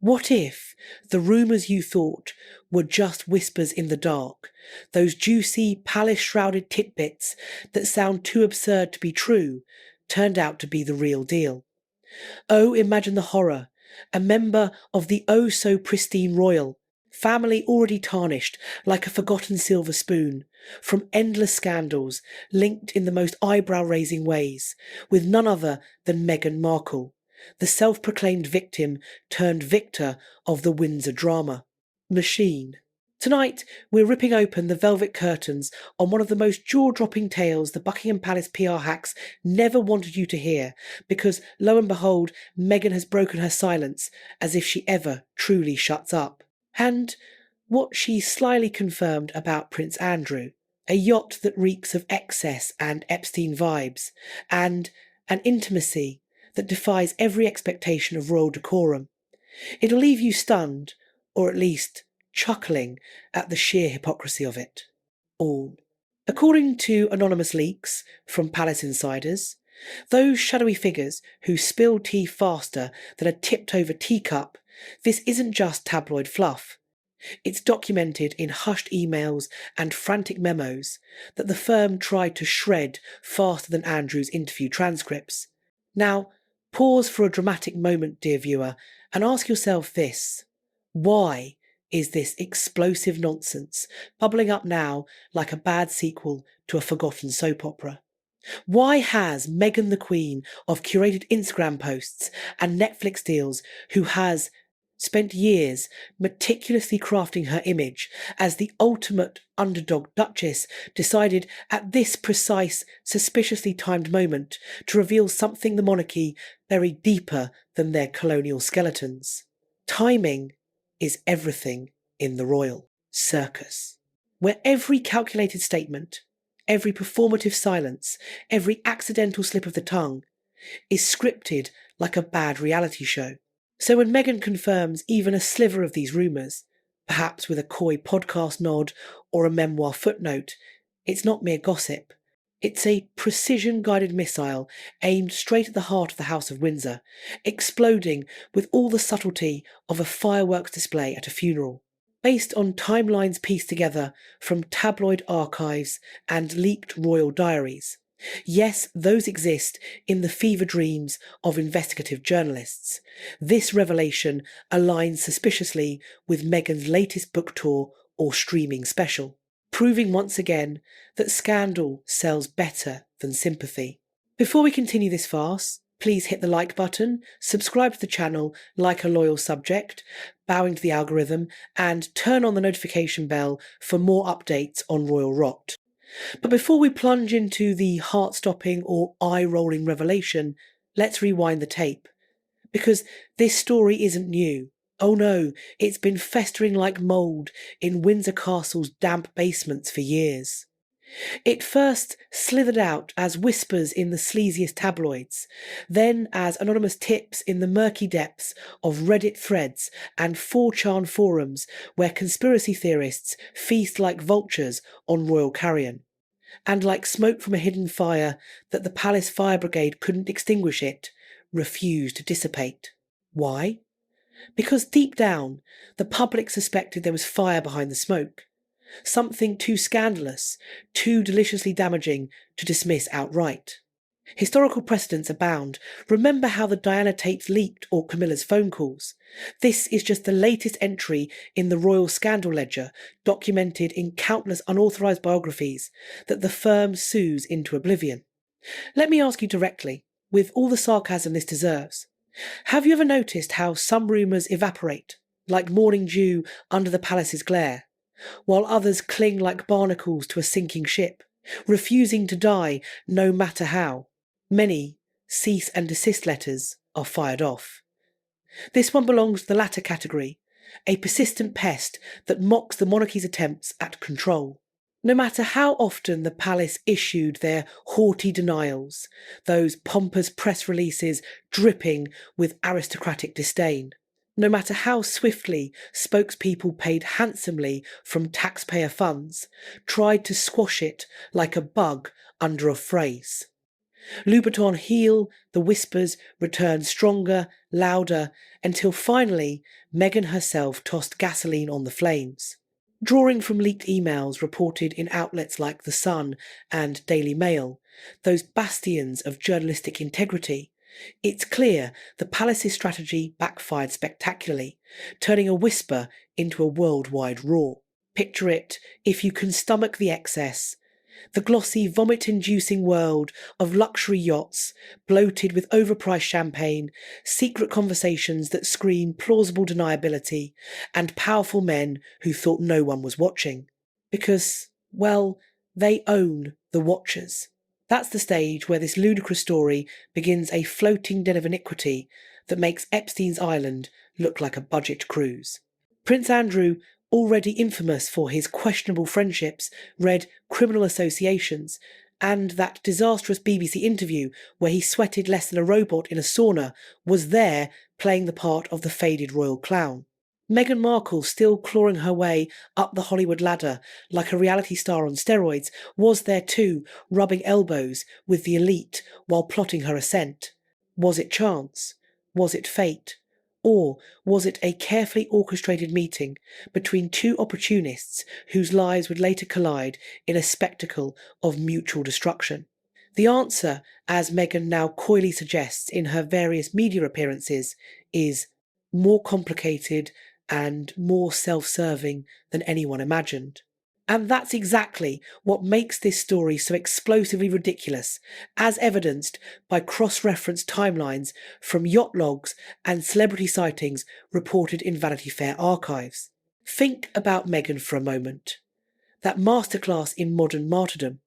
What if the rumours you thought were just whispers in the dark, those juicy, palace-shrouded titbits that sound too absurd to be true, turned out to be the real deal? Oh, imagine the horror. A member of the oh-so-pristine royal family already tarnished like a forgotten silver spoon, from endless scandals linked in the most eyebrow-raising ways, with none other than Meghan Markle, the self-proclaimed victim turned victor of the Windsor drama machine. Tonight, we're ripping open the velvet curtains on one of the most jaw-dropping tales the Buckingham Palace PR hacks never wanted you to hear, because, lo and behold, Meghan has broken her silence, as if she ever truly shuts up. And what she slyly confirmed about Prince Andrew, a yacht that reeks of excess and Epstein vibes, and an intimacy that defies every expectation of royal decorum. It'll leave you stunned, or at least chuckling at the sheer hypocrisy of it all. According to anonymous leaks from palace insiders, those shadowy figures who spill tea faster than a tipped-over teacup, this isn't just tabloid fluff. It's documented in hushed emails and frantic memos that the firm tried to shred faster than Andrew's interview transcripts. Now, pause for a dramatic moment, dear viewer, and ask yourself this. Why is this explosive nonsense bubbling up now like a bad sequel to a forgotten soap opera? Why has Meghan the Queen of curated Instagram posts and Netflix deals, who has spent years meticulously crafting her image as the ultimate underdog duchess, decided at this precise, suspiciously timed moment to reveal something the monarchy buried deeper than their colonial skeletons? Timing is everything in the royal circus, where every calculated statement, every performative silence, every accidental slip of the tongue is scripted like a bad reality show. So when Meghan confirms even a sliver of these rumours, perhaps with a coy podcast nod or a memoir footnote, it's not mere gossip. It's a precision-guided missile aimed straight at the heart of the House of Windsor, exploding with all the subtlety of a fireworks display at a funeral. Based on timelines pieced together from tabloid archives and leaked royal diaries. Yes, those exist in the fever dreams of investigative journalists. This revelation aligns suspiciously with Meghan's latest book tour or streaming special, proving once again that scandal sells better than sympathy. Before we continue this farce, please hit the like button, subscribe to the channel like a loyal subject, bowing to the algorithm, and turn on the notification bell for more updates on royal rot. But before we plunge into the heart-stopping or eye-rolling revelation, let's rewind the tape. Because this story isn't new. Oh no, it's been festering like mould in Windsor Castle's damp basements for years. It first slithered out as whispers in the sleaziest tabloids, then as anonymous tips in the murky depths of Reddit threads and 4chan forums where conspiracy theorists feast like vultures on royal carrion. And like smoke from a hidden fire that the palace fire brigade couldn't extinguish, it refused to dissipate. Why? Because deep down, the public suspected there was fire behind the smoke. Something too scandalous, too deliciously damaging to dismiss outright. Historical precedents abound. Remember how the Diana tapes leaked or Camilla's phone calls. This is just the latest entry in the royal scandal ledger, documented in countless unauthorised biographies that the firm sues into oblivion. Let me ask you directly, with all the sarcasm this deserves, have you ever noticed how some rumours evaporate, like morning dew under the palace's glare, while others cling like barnacles to a sinking ship, refusing to die no matter how? Many cease and desist letters are fired off. This one belongs to the latter category, a persistent pest that mocks the monarchy's attempts at control. No matter how often the palace issued their haughty denials, those pompous press releases dripping with aristocratic disdain, no matter how swiftly spokespeople paid handsomely from taxpayer funds tried to squash it like a bug under a phrase. Louboutin heal, the whispers returned stronger, louder, until finally Meghan herself tossed gasoline on the flames. Drawing from leaked emails reported in outlets like The Sun and Daily Mail, those bastions of journalistic integrity, it's clear the palace's strategy backfired spectacularly, turning a whisper into a worldwide roar. Picture it, if you can stomach the excess, the glossy, vomit-inducing world of luxury yachts, bloated with overpriced champagne, secret conversations that scream plausible deniability, and powerful men who thought no one was watching. Because, well, they own the watchers. That's the stage where this ludicrous story begins a floating den of iniquity that makes Epstein's Island look like a budget cruise. Prince Andrew, already infamous for his questionable friendships, read Criminal Associations, and that disastrous BBC interview where he sweated less than a robot in a sauna, was there playing the part of the faded royal clown. Meghan Markle, still clawing her way up the Hollywood ladder like a reality star on steroids, was there too, rubbing elbows with the elite while plotting her ascent. Was it chance? Was it fate? Or was it a carefully orchestrated meeting between two opportunists whose lives would later collide in a spectacle of mutual destruction? The answer, as Meghan now coyly suggests in her various media appearances, is more complicated and more self-serving than anyone imagined. And that's exactly what makes this story so explosively ridiculous, as evidenced by cross-referenced timelines from yacht logs and celebrity sightings reported in Vanity Fair archives. Think about Meghan for a moment. That masterclass in modern martyrdom.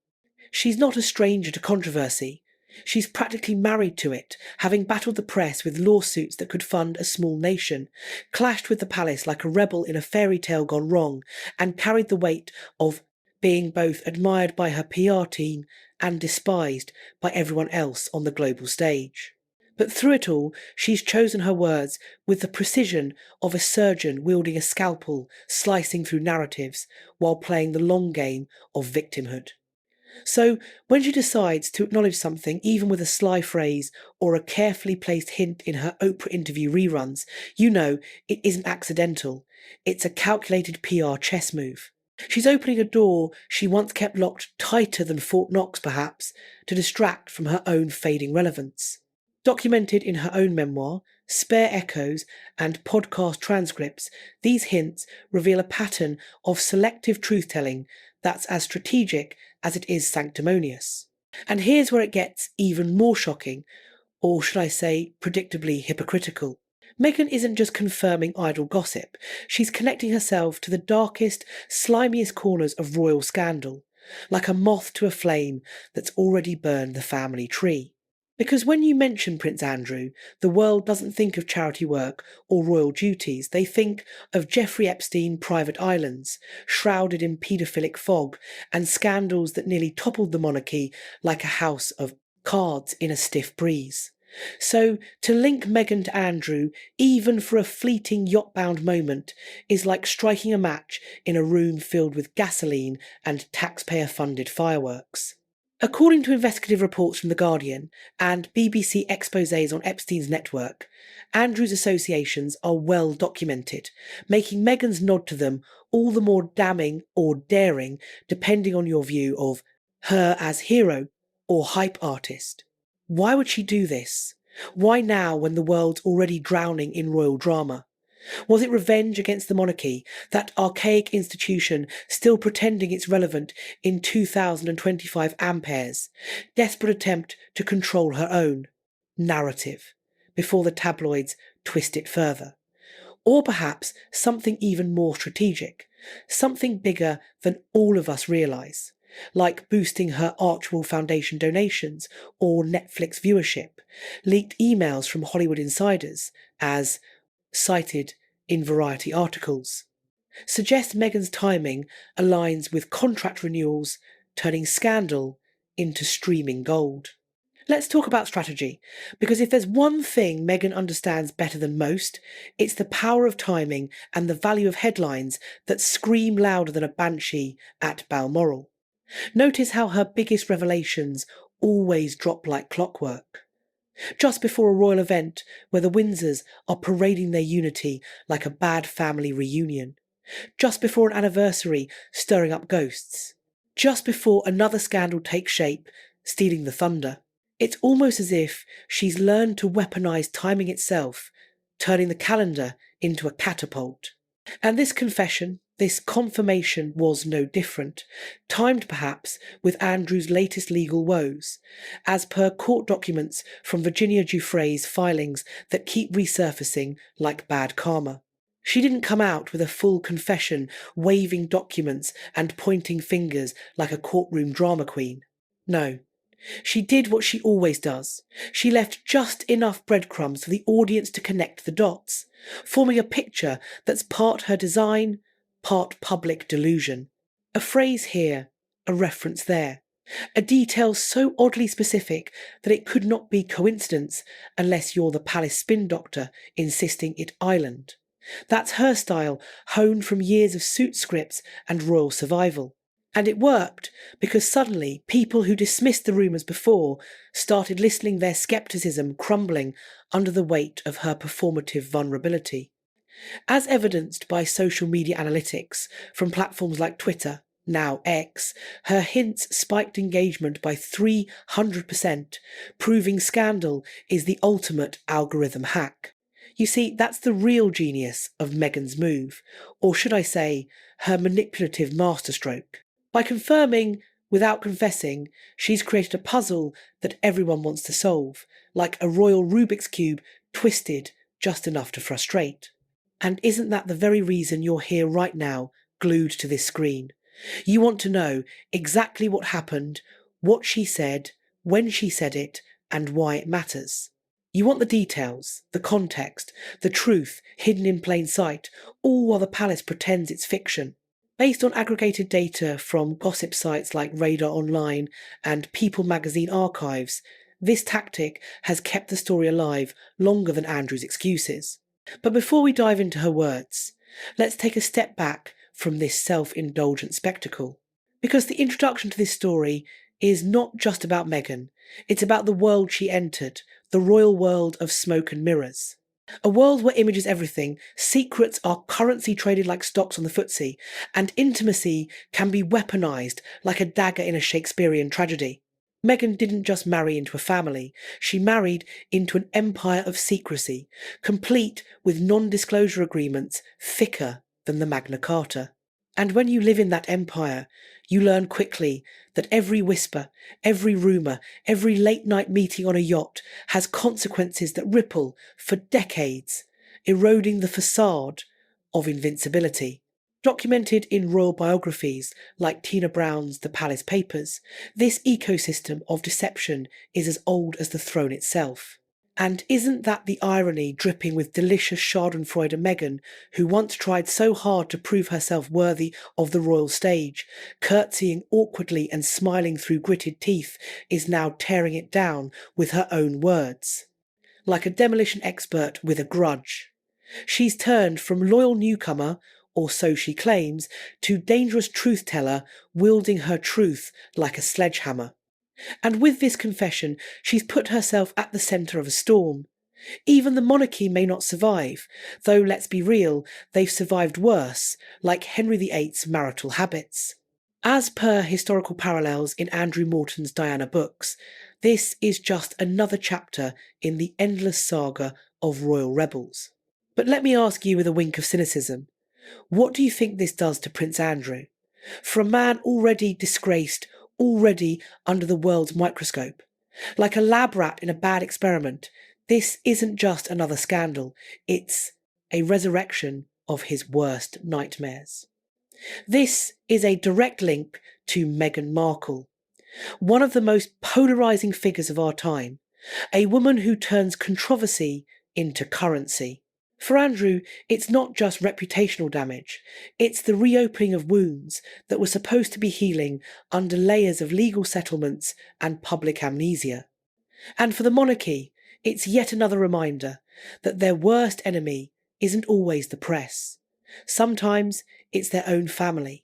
She's not a stranger to controversy. She's practically married to it, having battled the press with lawsuits that could fund a small nation, clashed with the palace like a rebel in a fairy tale gone wrong, and carried the weight of being both admired by her PR team and despised by everyone else on the global stage. But through it all, she's chosen her words with the precision of a surgeon wielding a scalpel, slicing through narratives, while playing the long game of victimhood. So, when she decides to acknowledge something, even with a sly phrase or a carefully placed hint in her Oprah interview reruns, you know it isn't accidental. It's a calculated PR chess move. She's opening a door she once kept locked tighter than Fort Knox, perhaps, to distract from her own fading relevance. Documented in her own memoir, Spare Echoes, and podcast transcripts, these hints reveal a pattern of selective truth-telling that's as strategic as it is sanctimonious. And here's where it gets even more shocking, or should I say, predictably hypocritical. Meghan isn't just confirming idle gossip, she's connecting herself to the darkest, slimiest corners of royal scandal, like a moth to a flame that's already burned the family tree. Because when you mention Prince Andrew, the world doesn't think of charity work or royal duties. They think of Jeffrey Epstein private islands, shrouded in paedophilic fog, and scandals that nearly toppled the monarchy like a house of cards in a stiff breeze. So, to link Meghan to Andrew, even for a fleeting yacht-bound moment, is like striking a match in a room filled with gasoline and taxpayer-funded fireworks. According to investigative reports from The Guardian and BBC exposés on Epstein's network, Andrew's associations are well documented, making Meghan's nod to them all the more damning or daring depending on your view of her as hero or hype artist. Why would she do this? Why now when the world's already drowning in royal drama? Was it revenge against the monarchy, that archaic institution still pretending it's relevant in 2025 amperes, desperate attempt to control her own narrative before the tabloids twist it further? Or perhaps something even more strategic, something bigger than all of us realise, like boosting her Archwell Foundation donations or Netflix viewership, leaked emails from Hollywood insiders as cited in Variety articles, suggest Meghan's timing aligns with contract renewals, turning scandal into streaming gold. Let's talk about strategy, because if there's one thing Meghan understands better than most, it's the power of timing and the value of headlines that scream louder than a banshee at Balmoral. Notice how her biggest revelations always drop like clockwork. Just before a royal event where the Windsors are parading their unity like a bad family reunion. Just before an anniversary stirring up ghosts. Just before another scandal takes shape, stealing the thunder. It's almost as if she's learned to weaponize timing itself, turning the calendar into a catapult. And this confession, this confirmation was no different, timed perhaps with Andrew's latest legal woes, as per court documents from Virginia Giuffre's filings that keep resurfacing like bad karma. She didn't come out with a full confession, waving documents and pointing fingers like a courtroom drama queen. No. She did what she always does. She left just enough breadcrumbs for the audience to connect the dots, forming a picture that's part her design, part public delusion. A phrase here, a reference there. A detail so oddly specific that it could not be coincidence unless you're the palace spin doctor insisting it island. That's her style, honed from years of suit scripts and royal survival. And it worked, because suddenly people who dismissed the rumours before started listening, their scepticism crumbling under the weight of her performative vulnerability. As evidenced by social media analytics from platforms like Twitter, now X, her hints spiked engagement by 300%, proving scandal is the ultimate algorithm hack. You see, that's the real genius of Meghan's move, or should I say, her manipulative masterstroke. By confirming, without confessing, she's created a puzzle that everyone wants to solve, like a royal Rubik's Cube twisted just enough to frustrate. And isn't that the very reason you're here right now, glued to this screen? You want to know exactly what happened, what she said, when she said it, and why it matters. You want the details, the context, the truth hidden in plain sight, all while the palace pretends it's fiction. Based on aggregated data from gossip sites like Radar Online and People magazine archives, this tactic has kept the story alive longer than Andrew's excuses. But before we dive into her words, let's take a step back from this self-indulgent spectacle. Because the introduction to this story is not just about Meghan, it's about the world she entered, the royal world of smoke and mirrors. A world where image is everything, secrets are currency traded like stocks on the FTSE, and intimacy can be weaponised like a dagger in a Shakespearean tragedy. Meghan didn't just marry into a family, she married into an empire of secrecy, complete with non-disclosure agreements thicker than the Magna Carta. And when you live in that empire, you learn quickly that every whisper, every rumour, every late-night meeting on a yacht has consequences that ripple for decades, eroding the facade of invincibility. Documented in royal biographies like Tina Brown's The Palace Papers, this ecosystem of deception is as old as the throne itself. And isn't that the irony dripping with delicious schadenfreude Meghan, who once tried so hard to prove herself worthy of the royal stage, curtsying awkwardly and smiling through gritted teeth, is now tearing it down with her own words. Like a demolition expert with a grudge. She's turned from loyal newcomer, or so she claims, to dangerous truth-teller wielding her truth like a sledgehammer. And with this confession, she's put herself at the centre of a storm. Even the monarchy may not survive, though let's be real, they've survived worse, like Henry VIII's marital habits. As per historical parallels in Andrew Morton's Diana books, this is just another chapter in the endless saga of royal rebels. But let me ask you with a wink of cynicism, what do you think this does to Prince Andrew? For a man already disgraced, already under the world's microscope. Like a lab rat in a bad experiment, this isn't just another scandal, it's a resurrection of his worst nightmares. This is a direct link to Meghan Markle, one of the most polarising figures of our time, a woman who turns controversy into currency. For Andrew, it's not just reputational damage, it's the reopening of wounds that were supposed to be healing under layers of legal settlements and public amnesia. And for the monarchy, it's yet another reminder that their worst enemy isn't always the press. Sometimes it's their own family,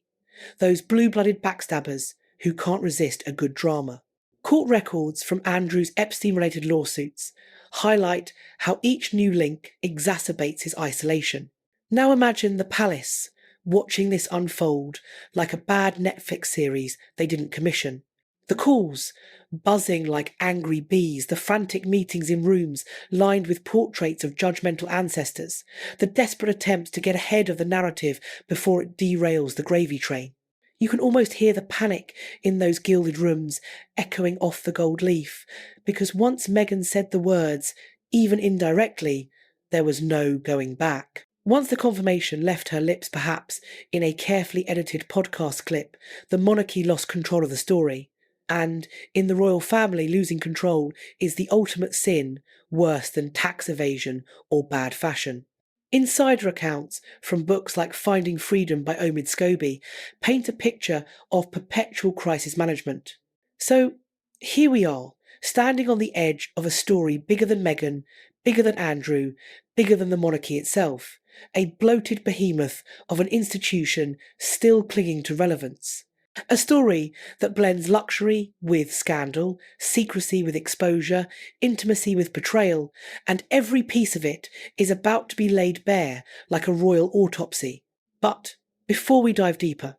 those blue-blooded backstabbers who can't resist a good drama. Court records from Andrew's Epstein-related lawsuits highlight how each new link exacerbates his isolation. Now imagine the palace watching this unfold like a bad Netflix series they didn't commission. The calls, buzzing like angry bees, the frantic meetings in rooms lined with portraits of judgmental ancestors, the desperate attempts to get ahead of the narrative before it derails the gravy train. You can almost hear the panic in those gilded rooms echoing off the gold leaf, because once Meghan said the words, even indirectly, there was no going back. Once the confirmation left her lips, perhaps in a carefully edited podcast clip, the monarchy lost control of the story. And in the royal family, losing control is the ultimate sin, worse than tax evasion or bad fashion. Insider accounts from books like Finding Freedom by Omid Scobie paint a picture of perpetual crisis management. So here we are, standing on the edge of a story bigger than Meghan, bigger than Andrew, bigger than the monarchy itself, a bloated behemoth of an institution still clinging to relevance. A story that blends luxury with scandal, secrecy with exposure, intimacy with betrayal, and every piece of it is about to be laid bare like a royal autopsy. But before we dive deeper,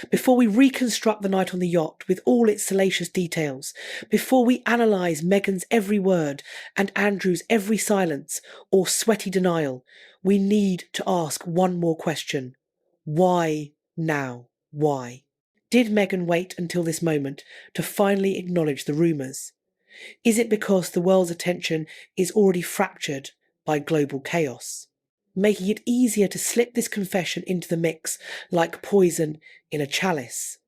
before we reconstruct the night on the yacht with all its salacious details, before we analyse Meghan's every word and Andrew's every silence or sweaty denial, we need to ask one more question. Why now? Why? Did Meghan wait until this moment to finally acknowledge the rumours? Is it because the world's attention is already fractured by global chaos, making it easier to slip this confession into the mix like poison in a chalice?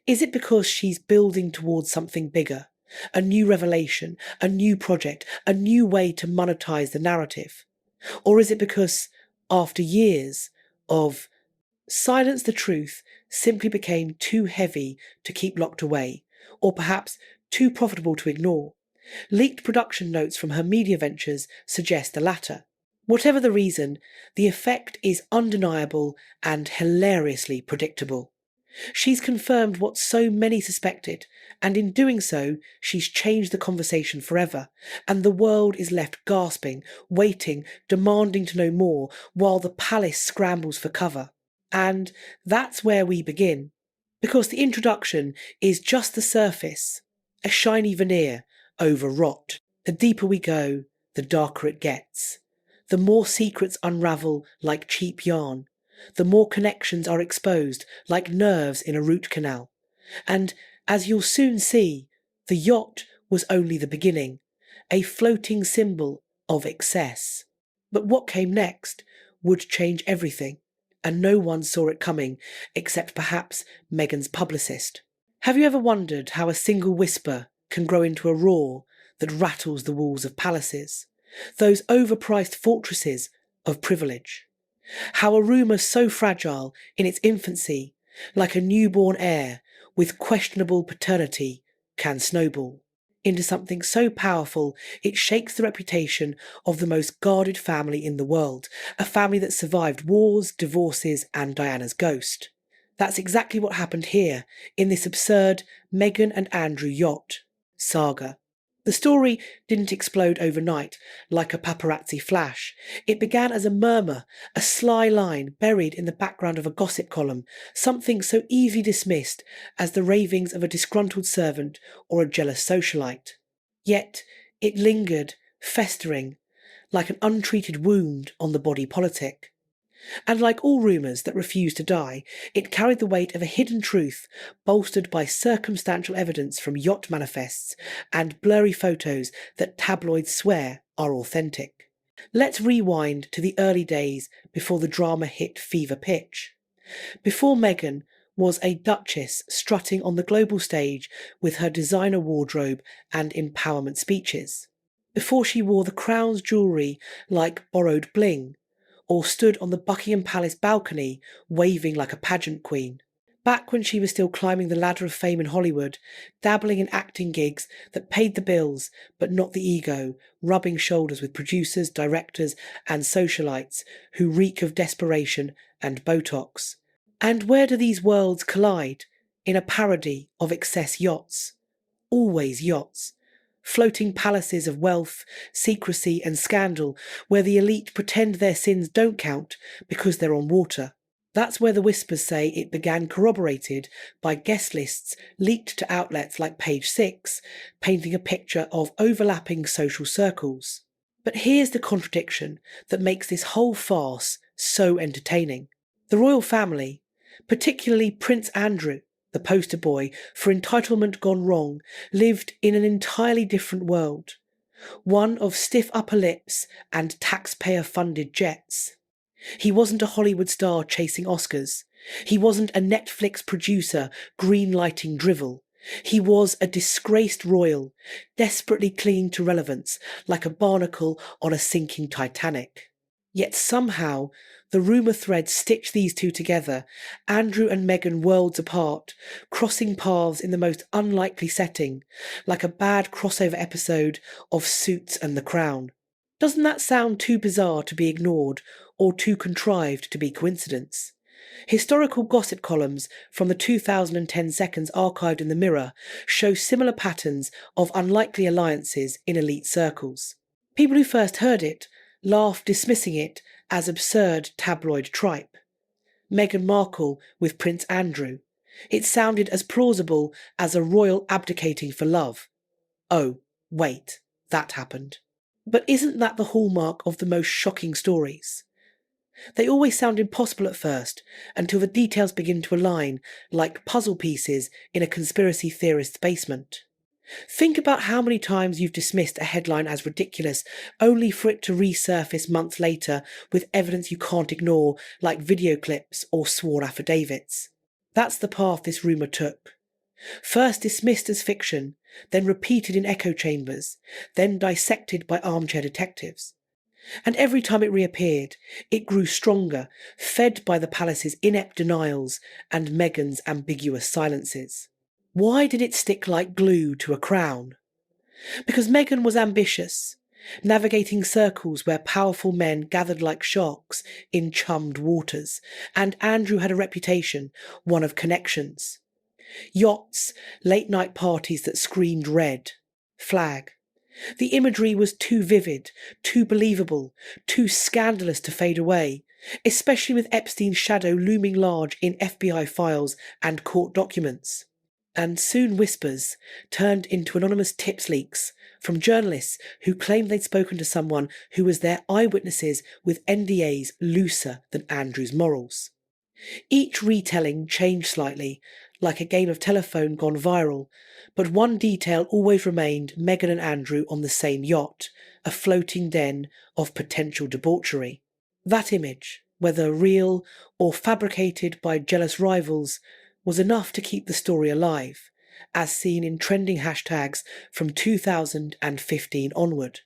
Is it because she's building towards something bigger, a new revelation, a new project, a new way to monetize the narrative? Or is it because, after years of silence, the truth simply became too heavy to keep locked away, or perhaps too profitable to ignore? Leaked production notes from her media ventures suggest the latter. Whatever the reason, the effect is undeniable and hilariously predictable. She's confirmed what so many suspected, and in doing so, she's changed the conversation forever, and the world is left gasping, waiting, demanding to know more, while the palace scrambles for cover. And that's where we begin, because the introduction is just the surface, a shiny veneer over rot. The deeper we go, the darker it gets. The more secrets unravel like cheap yarn, the more connections are exposed like nerves in a root canal. And as you'll soon see, the yacht was only the beginning, a floating symbol of excess. But what came next would change everything, and no one saw it coming except perhaps Meghan's publicist. Have you ever wondered how a single whisper can grow into a roar that rattles the walls of palaces, those overpriced fortresses of privilege? How a rumour so fragile in its infancy, like a newborn heir with questionable paternity, can snowball into something so powerful it shakes the reputation of the most guarded family in the world, a family that survived wars, divorces, and Diana's ghost. That's exactly what happened here in this absurd Meghan and Andrew yacht saga. The story didn't explode overnight like a paparazzi flash. It began as a murmur, a sly line buried in the background of a gossip column, something so easily dismissed as the ravings of a disgruntled servant or a jealous socialite. Yet it lingered, festering, like an untreated wound on the body politic. And like all rumours that refuse to die, it carried the weight of a hidden truth, bolstered by circumstantial evidence from yacht manifests and blurry photos that tabloids swear are authentic. Let's rewind to the early days before the drama hit fever pitch. Before Meghan was a duchess strutting on the global stage with her designer wardrobe and empowerment speeches. Before she wore the crown's jewellery like borrowed bling, or stood on the Buckingham Palace balcony waving like a pageant queen. Back when she was still climbing the ladder of fame in Hollywood, dabbling in acting gigs that paid the bills but not the ego, rubbing shoulders with producers, directors and socialites who reek of desperation and Botox. And where do these worlds collide? In a parody of excess yachts. always yachts. Floating palaces of wealth, secrecy and scandal where the elite pretend their sins don't count because they're on water. That's where the whispers say it began, corroborated by guest lists leaked to outlets like Page 6, painting a picture of overlapping social circles. But here's the contradiction that makes this whole farce so entertaining. The royal family, particularly Prince Andrew, the poster boy for entitlement gone wrong, lived in an entirely different world. One of stiff upper lips and taxpayer-funded jets. He wasn't a Hollywood star chasing Oscars. He wasn't a Netflix producer green-lighting drivel. He was a disgraced royal, desperately clinging to relevance like a barnacle on a sinking Titanic. Yet somehow, the rumour threads stitch these two together, Andrew and Meghan worlds apart, crossing paths in the most unlikely setting, like a bad crossover episode of Suits and The Crown. Doesn't that sound too bizarre to be ignored, or too contrived to be coincidence? Historical gossip columns from the 2010 seconds archived in the Mirror show similar patterns of unlikely alliances in elite circles. People who first heard it laughed, dismissing it as absurd tabloid tripe. Meghan Markle with Prince Andrew. It sounded as plausible as a royal abdicating for love. Oh, wait, that happened. But isn't that the hallmark of the most shocking stories? They always sound impossible at first, until the details begin to align like puzzle pieces in a conspiracy theorist's basement. Think about how many times you've dismissed a headline as ridiculous, only for it to resurface months later with evidence you can't ignore, like video clips or sworn affidavits. That's the path this rumour took. First dismissed as fiction, then repeated in echo chambers, then dissected by armchair detectives. And every time it reappeared, it grew stronger, fed by the palace's inept denials and Meghan's ambiguous silences. Why did it stick like glue to a crown? Because Meghan was ambitious, navigating circles where powerful men gathered like sharks in chummed waters, and Andrew had a reputation, one of connections. Yachts, late-night parties that screamed red, flag. The imagery was too vivid, too believable, too scandalous to fade away, especially with Epstein's shadow looming large in FBI files and court documents. And soon whispers turned into anonymous tips leaks from journalists who claimed they'd spoken to someone who was their eyewitnesses with NDAs looser than Andrew's morals. Each retelling changed slightly, like a game of telephone gone viral, but one detail always remained: Meghan and Andrew on the same yacht, a floating den of potential debauchery. That image, whether real or fabricated by jealous rivals, was enough to keep the story alive, as seen in trending hashtags from 2015 onward.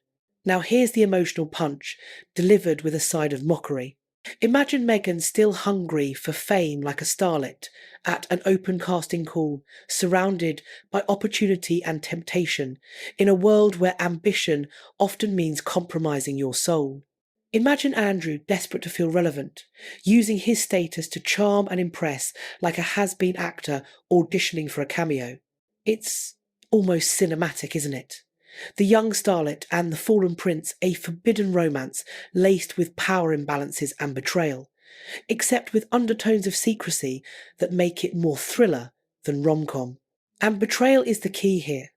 Now here's the emotional punch, delivered with a side of mockery. Imagine Meghan still hungry for fame like a starlet, at an open casting call, surrounded by opportunity and temptation, in a world where ambition often means compromising your soul. Imagine Andrew desperate to feel relevant, using his status to charm and impress like a has-been actor auditioning for a cameo. It's almost cinematic, isn't it? The young starlet and the fallen prince, a forbidden romance laced with power imbalances and betrayal, except with undertones of secrecy that make it more thriller than rom-com. And betrayal is the key here.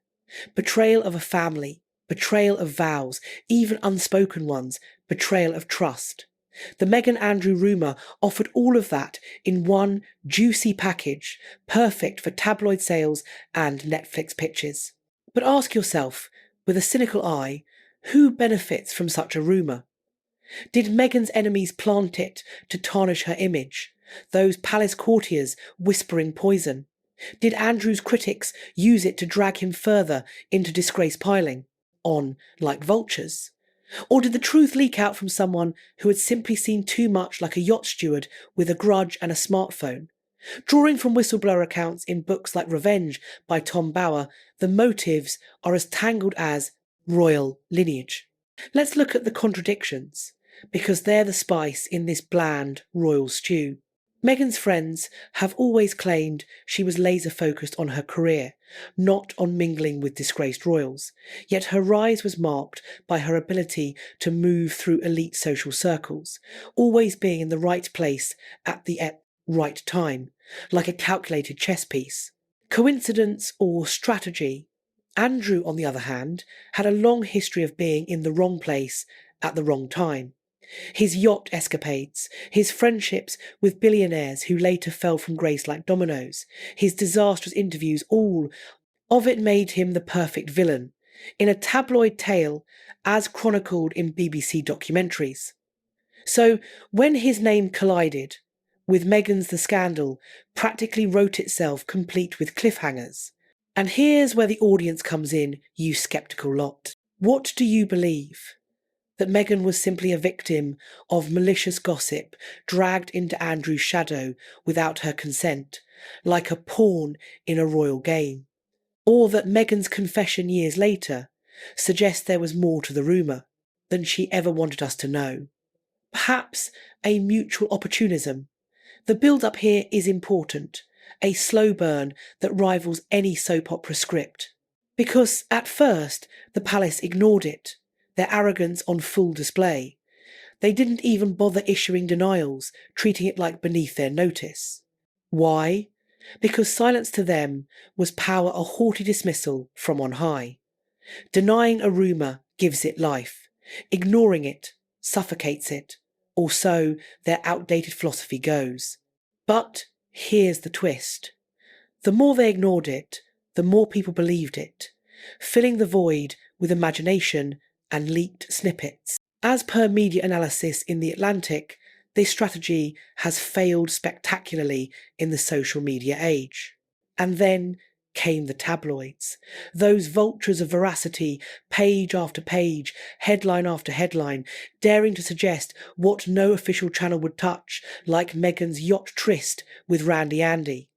Betrayal of a family, betrayal of vows, even unspoken ones, betrayal of trust. The Meghan-Andrew rumour offered all of that in one juicy package, perfect for tabloid sales and Netflix pitches. But ask yourself, with a cynical eye, who benefits from such a rumour? Did Meghan's enemies plant it to tarnish her image, those palace courtiers whispering poison? Did Andrew's critics use it to drag him further into disgrace piling on like vultures? Or did the truth leak out from someone who had simply seen too much like a yacht steward with a grudge and a smartphone? Drawing from whistleblower accounts in books like Revenge by Tom Bower, the motives are as tangled as royal lineage. Let's look at the contradictions, because they're the spice in this bland royal stew. Meghan's friends have always claimed she was laser focused on her career, not on mingling with disgraced royals, yet her rise was marked by her ability to move through elite social circles, always being in the right place at the right time, like a calculated chess piece. Coincidence or strategy? Andrew, on the other hand, had a long history of being in the wrong place at the wrong time. His yacht escapades, his friendships with billionaires who later fell from grace like dominoes, his disastrous interviews, all of it made him the perfect villain, in a tabloid tale as chronicled in BBC documentaries. So when his name collided with Meghan's The Scandal, practically wrote itself complete with cliffhangers. And here's where the audience comes in, you sceptical lot. What do you believe? That Meghan was simply a victim of malicious gossip, dragged into Andrew's shadow without her consent, like a pawn in a royal game? Or that Meghan's confession years later suggests there was more to the rumour than she ever wanted us to know? Perhaps a mutual opportunism. The build-up here is important, a slow burn that rivals any soap opera script. Because at first, the palace ignored it, their arrogance on full display. They didn't even bother issuing denials, treating it like beneath their notice. Why? Because silence to them was power, a haughty dismissal from on high. Denying a rumour gives it life. Ignoring it suffocates it. Or so their outdated philosophy goes. But here's the twist. The more they ignored it, the more people believed it, filling the void with imagination and leaked snippets. As per media analysis in The Atlantic, this strategy has failed spectacularly in the social media age. And then came the tabloids, those vultures of veracity, page after page, headline after headline, daring to suggest what no official channel would touch, like Meghan's yacht tryst with Randy Andy.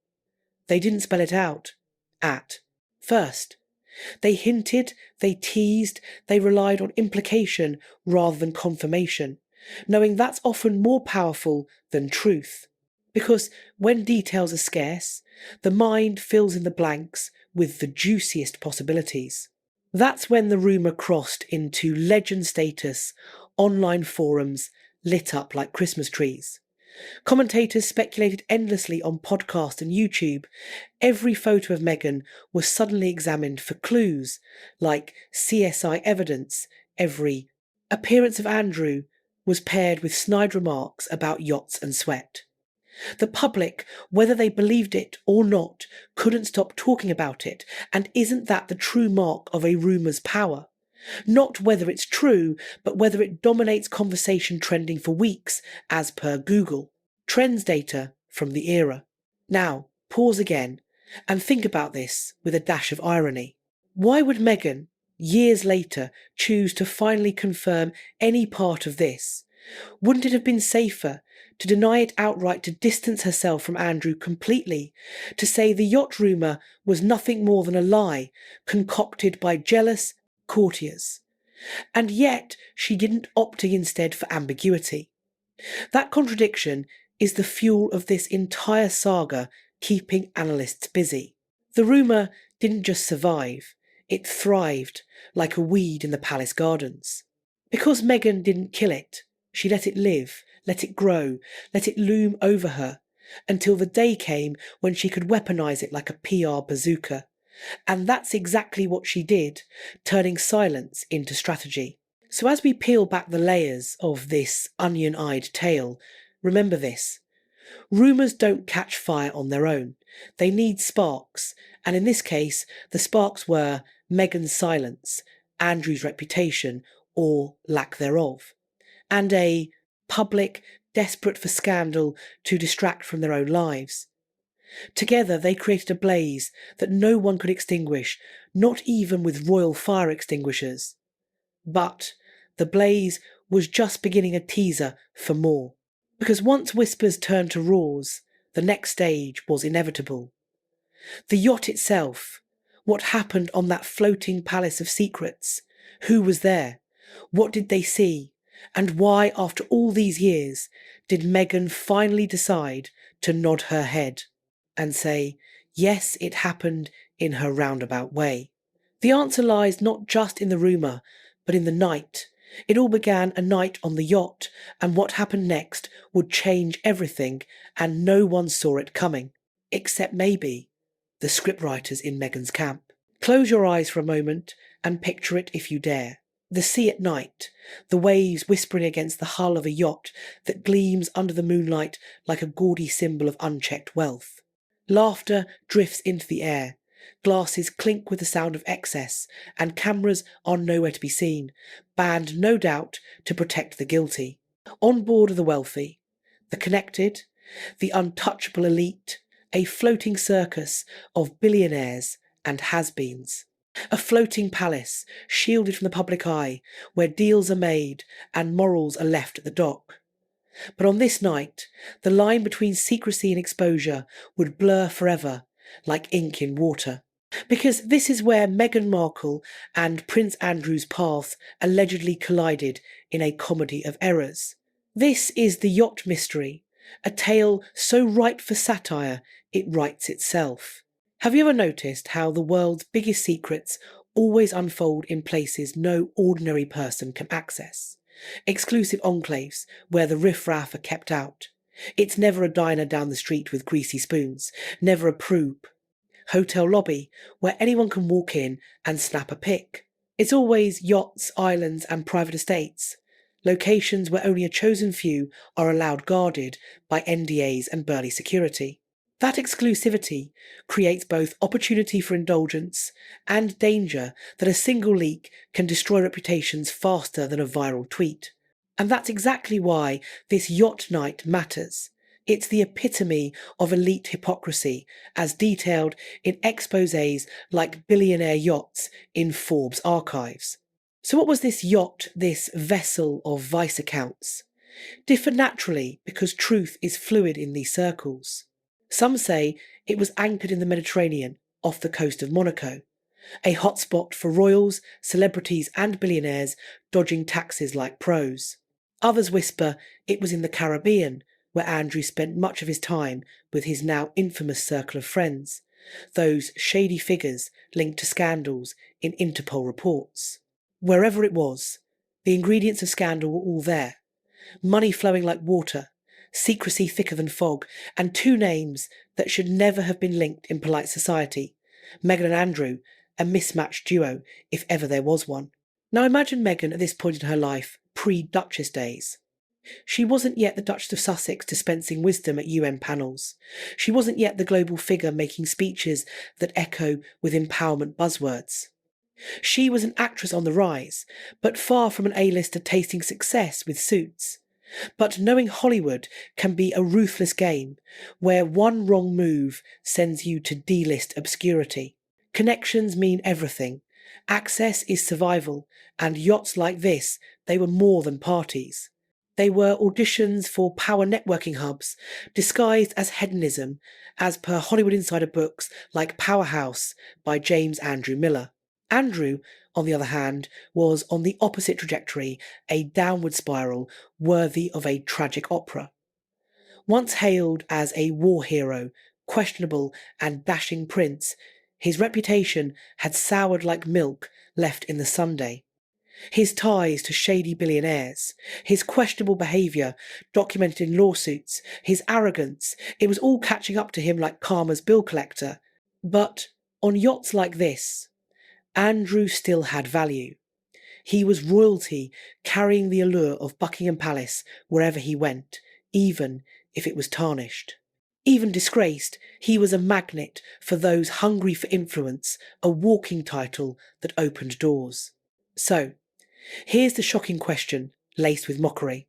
They didn't spell it out at first. They hinted, they teased, they relied on implication rather than confirmation, knowing that's often more powerful than truth. Because when details are scarce, the mind fills in the blanks with the juiciest possibilities. That's when the rumour crossed into legend status, online forums lit up like Christmas trees. Commentators speculated endlessly on podcast and YouTube. Every photo of Meghan was suddenly examined for clues, like CSI evidence. Every appearance of Andrew was paired with snide remarks about yachts and sweat. The public, whether they believed it or not, couldn't stop talking about it, and isn't that the true mark of a rumour's power? Not whether it's true, but whether it dominates conversation trending for weeks, as per Google. Trends data from the era. Now, pause again and think about this with a dash of irony. Why would Meghan, years later, choose to finally confirm any part of this? Wouldn't it have been safer to deny it outright, to distance herself from Andrew completely, to say the yacht rumour was nothing more than a lie concocted by jealous courtiers? And yet she didn't, opting instead for ambiguity. That contradiction is the fuel of this entire saga, keeping analysts busy. The rumour didn't just survive, it thrived like a weed in the palace gardens. Because Meghan didn't kill it, she let it live, let it grow, let it loom over her, until the day came when she could weaponize it like a PR bazooka. And that's exactly what she did, turning silence into strategy. So as we peel back the layers of this onion-eyed tale, remember this. Rumours don't catch fire on their own. They need sparks, and in this case, the sparks were Meghan's silence, Andrew's reputation, or lack thereof, and a public desperate for scandal to distract from their own lives. Together they created a blaze that no one could extinguish, not even with royal fire extinguishers. But the blaze was just beginning a teaser for more. Because once whispers turned to roars, the next stage was inevitable. The yacht itself, what happened on that floating palace of secrets, who was there, what did they see, and why, after all these years, did Meghan finally decide to nod her head and say, yes, it happened in her roundabout way. The answer lies not just in the rumour, but in the night. It all began a night on the yacht, and what happened next would change everything, and no one saw it coming, except maybe the scriptwriters in Meghan's camp. Close your eyes for a moment and picture it if you dare. The sea at night, the waves whispering against the hull of a yacht that gleams under the moonlight like a gaudy symbol of unchecked wealth. Laughter drifts into the air, glasses clink with the sound of excess, and cameras are nowhere to be seen, banned no doubt to protect the guilty. On board are the wealthy, the connected, the untouchable elite, a floating circus of billionaires and has-beens. A floating palace, shielded from the public eye, where deals are made and morals are left at the dock. But on this night, the line between secrecy and exposure would blur forever, like ink in water. Because this is where Meghan Markle and Prince Andrew's paths allegedly collided in a comedy of errors. This is the yacht mystery, a tale so ripe for satire it writes itself. Have you ever noticed how the world's biggest secrets always unfold in places no ordinary person can access? Exclusive enclaves where the riffraff are kept out. It's never a diner down the street with greasy spoons, never a prude. Hotel lobby where anyone can walk in and snap a pic. It's always yachts, islands and private estates, locations where only a chosen few are allowed guarded by NDAs and burly security. That exclusivity creates both opportunity for indulgence and danger that a single leak can destroy reputations faster than a viral tweet. And that's exactly why this yacht night matters. It's the epitome of elite hypocrisy, as detailed in exposés like billionaire yachts in Forbes archives. So what was this yacht, this vessel of vice accounts? Differ naturally because truth is fluid in these circles. Some say it was anchored in the Mediterranean, off the coast of Monaco, a hotspot for royals, celebrities and billionaires dodging taxes like pros. Others whisper it was in the Caribbean, where Andrew spent much of his time with his now infamous circle of friends, those shady figures linked to scandals in Interpol reports. Wherever it was, the ingredients of scandal were all there. Money flowing like water, secrecy thicker than fog, and two names that should never have been linked in polite society, Meghan and Andrew, a mismatched duo if ever there was one. Now imagine Meghan at this point in her life, pre-Duchess days. She wasn't yet the Duchess of Sussex dispensing wisdom at UN panels. She wasn't yet the global figure making speeches that echo with empowerment buzzwords. She was an actress on the rise, but far from an A-lister tasting success with Suits. But knowing Hollywood can be a ruthless game, where one wrong move sends you to D-list obscurity. Connections mean everything. Access is survival, and yachts like this, they were more than parties. They were auditions for power networking hubs, disguised as hedonism, as per Hollywood Insider books like Powerhouse by James Andrew Miller. Andrew, on the other hand, was on the opposite trajectory, a downward spiral worthy of a tragic opera. Once hailed as a war hero, questionable and dashing prince, his reputation had soured like milk left in the sundae. His ties to shady billionaires, his questionable behaviour documented in lawsuits, his arrogance, it was all catching up to him like karma's bill collector. But on yachts like this, Andrew still had value. He was royalty, carrying the allure of Buckingham Palace wherever he went, even if it was tarnished. Even disgraced, he was a magnet for those hungry for influence, a walking title that opened doors. So, here's the shocking question, laced with mockery.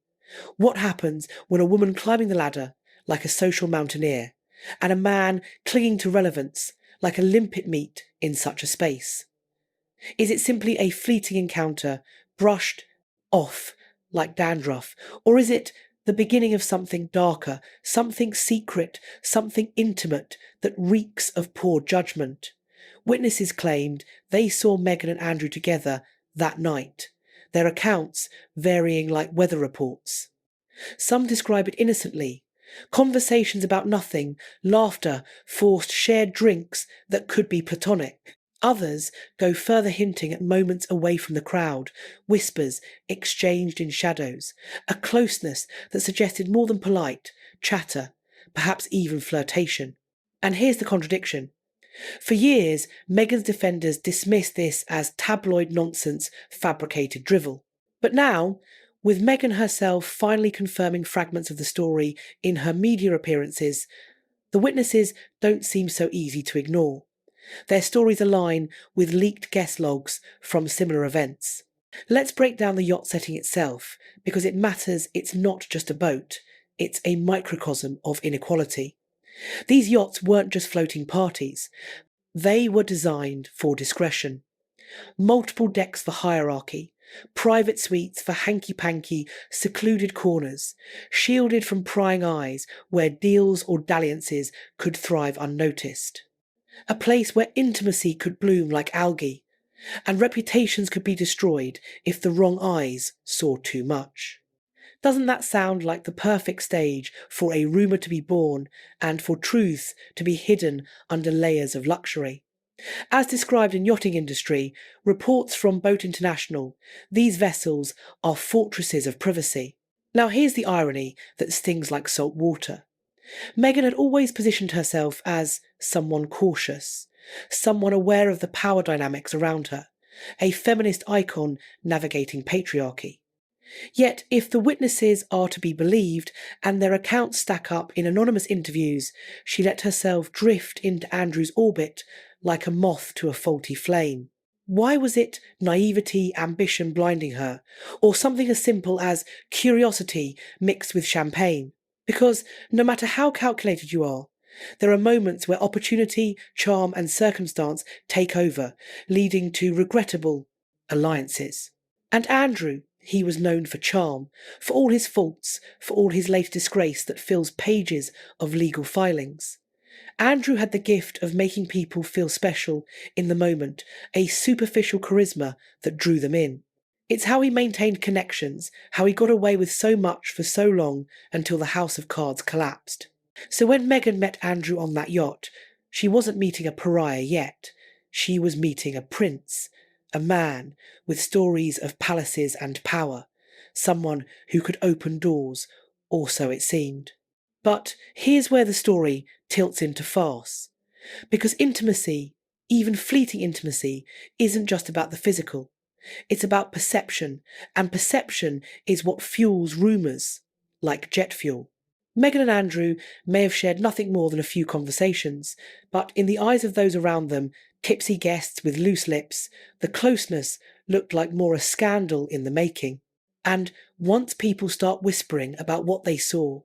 What happens when a woman climbing the ladder, like a social mountaineer, and a man clinging to relevance, like a limpet meet in such a space? Is it simply a fleeting encounter, brushed off like dandruff, or is it the beginning of something darker, something secret, something intimate that reeks of poor judgment? Witnesses claimed they saw Meghan and Andrew together that night, their accounts varying like weather reports. Some describe it innocently, Conversations about nothing, laughter, forced shared drinks that could be platonic. Others go further, hinting at moments away from the crowd, whispers exchanged in shadows, a closeness that suggested more than polite chatter, perhaps even flirtation. And here's the contradiction. For years, Meghan's defenders dismissed this as tabloid nonsense, fabricated drivel. But now, with Meghan herself finally confirming fragments of the story in her media appearances, the witnesses don't seem so easy to ignore. Their stories align with leaked guest logs from similar events. Let's break down the yacht setting itself, because it matters. It's not just a boat, it's a microcosm of inequality. These yachts weren't just floating parties, they were designed for discretion. Multiple decks for hierarchy, private suites for hanky-panky, secluded corners, shielded from prying eyes where deals or dalliances could thrive unnoticed. A place where intimacy could bloom like algae, and reputations could be destroyed if the wrong eyes saw too much. Doesn't that sound like the perfect stage for a rumour to be born and for truth to be hidden under layers of luxury? As described in yachting industry, reports from Boat International, these vessels are fortresses of privacy. Now here's the irony that stings like salt water. Meghan had always positioned herself as someone cautious, someone aware of the power dynamics around her, a feminist icon navigating patriarchy. Yet, if the witnesses are to be believed and their accounts stack up in anonymous interviews, she let herself drift into Andrew's orbit like a moth to a faulty flame. Why was it naivety, ambition blinding her, or something as simple as curiosity mixed with champagne? Because no matter how calculated you are, there are moments where opportunity, charm, and circumstance take over, leading to regrettable alliances. And Andrew, he was known for charm, for all his faults, for all his later disgrace that fills pages of legal filings. Andrew had the gift of making people feel special in the moment, a superficial charisma that drew them in. It's how he maintained connections, how he got away with so much for so long until the house of cards collapsed. So when Meghan met Andrew on that yacht, she wasn't meeting a pariah yet. She was meeting a prince, a man with stories of palaces and power, someone who could open doors, or so it seemed. But here's where the story tilts into farce. Because intimacy, even fleeting intimacy, isn't just about the physical. It's about perception, and perception is what fuels rumours, like jet fuel. Meghan and Andrew may have shared nothing more than a few conversations, but in the eyes of those around them, tipsy guests with loose lips, the closeness looked like more a scandal in the making. And once people start whispering about what they saw,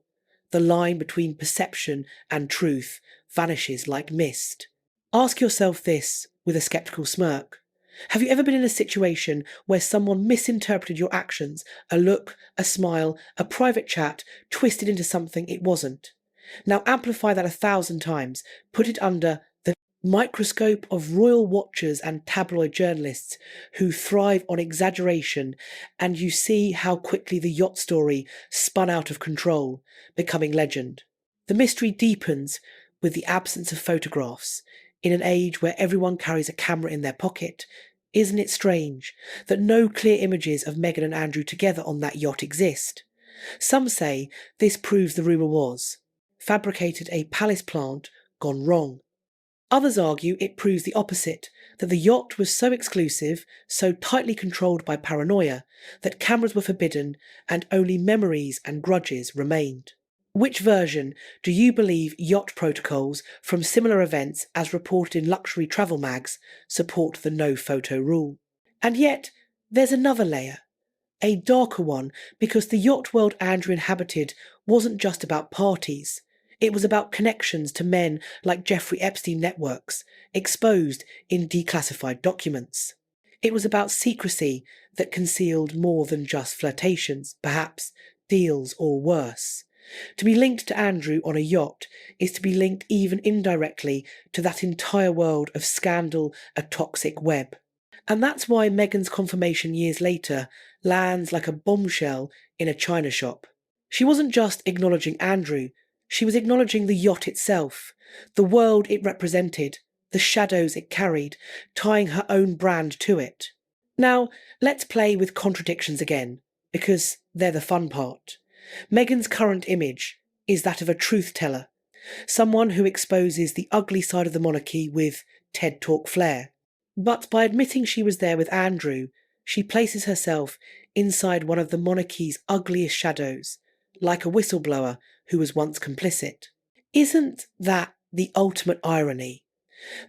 the line between perception and truth vanishes like mist. Ask yourself this with a sceptical smirk. Have you ever been in a situation where someone misinterpreted your actions, a look, a smile, a private chat, twisted into something it wasn't? Now amplify that 1,000 times, put it under the microscope of royal watchers and tabloid journalists who thrive on exaggeration, and you see how quickly the yacht story spun out of control, becoming legend. The mystery deepens with the absence of photographs. In an age where everyone carries a camera in their pocket, isn't it strange that no clear images of Meghan and Andrew together on that yacht exist? Some say this proves the rumour was fabricated, a palace plant gone wrong. Others argue it proves the opposite, that the yacht was so exclusive, so tightly controlled by paranoia, that cameras were forbidden and only memories and grudges remained. Which version do you believe yacht protocols from similar events as reported in luxury travel mags support the no photo rule? And yet, there's another layer, a darker one, because the yacht world Andrew inhabited wasn't just about parties. It was about connections to men like Jeffrey Epstein networks, exposed in declassified documents. It was about secrecy that concealed more than just flirtations, perhaps deals or worse. To be linked to Andrew on a yacht is to be linked even indirectly to that entire world of scandal, a toxic web. And that's why Meghan's confirmation years later lands like a bombshell in a china shop. She wasn't just acknowledging Andrew, She was acknowledging the yacht itself, the world it represented, the shadows it carried, tying her own brand to it. Now, let's play with contradictions again, because they're the fun part. Meghan's current image is that of a truth teller, someone who exposes the ugly side of the monarchy with TED Talk flair. But by admitting she was there with Andrew, she places herself inside one of the monarchy's ugliest shadows, like a whistleblower who was once complicit. Isn't that the ultimate irony?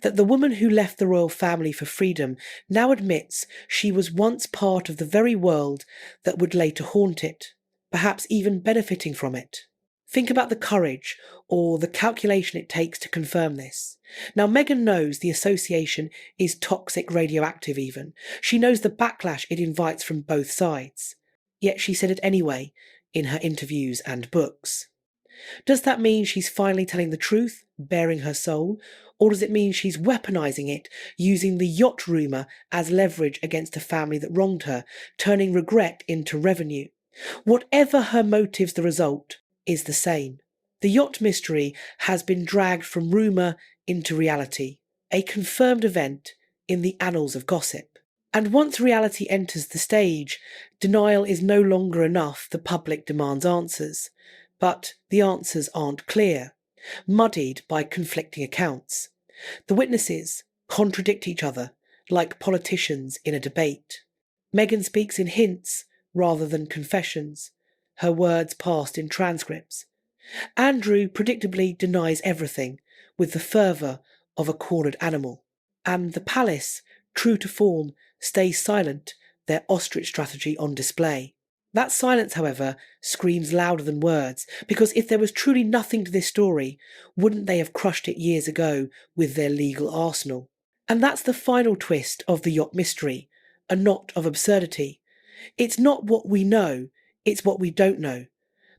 That the woman who left the royal family for freedom now admits she was once part of the very world that would later haunt it, perhaps even benefiting from it. Think about the courage or the calculation it takes to confirm this. Now, Meghan knows the association is toxic, radioactive even. She knows the backlash it invites from both sides. Yet she said it anyway in her interviews and books. Does that mean she's finally telling the truth, bearing her soul? Or does it mean she's weaponising it, using the yacht rumour as leverage against a family that wronged her, turning regret into revenue? Whatever her motives, the result is the same. The yacht mystery has been dragged from rumour into reality, a confirmed event in the annals of gossip. And once reality enters the stage, denial is no longer enough. The public demands answers. But the answers aren't clear, muddied by conflicting accounts. The witnesses contradict each other, like politicians in a debate. Meghan speaks in hints rather than confessions, her words passed in transcripts. Andrew predictably denies everything with the fervour of a cornered animal. And the palace, true to form, stays silent, their ostrich strategy on display. That silence, however, screams louder than words, because if there was truly nothing to this story, wouldn't they have crushed it years ago with their legal arsenal? And that's the final twist of the yacht mystery, a knot of absurdity. It's not what we know, it's what we don't know.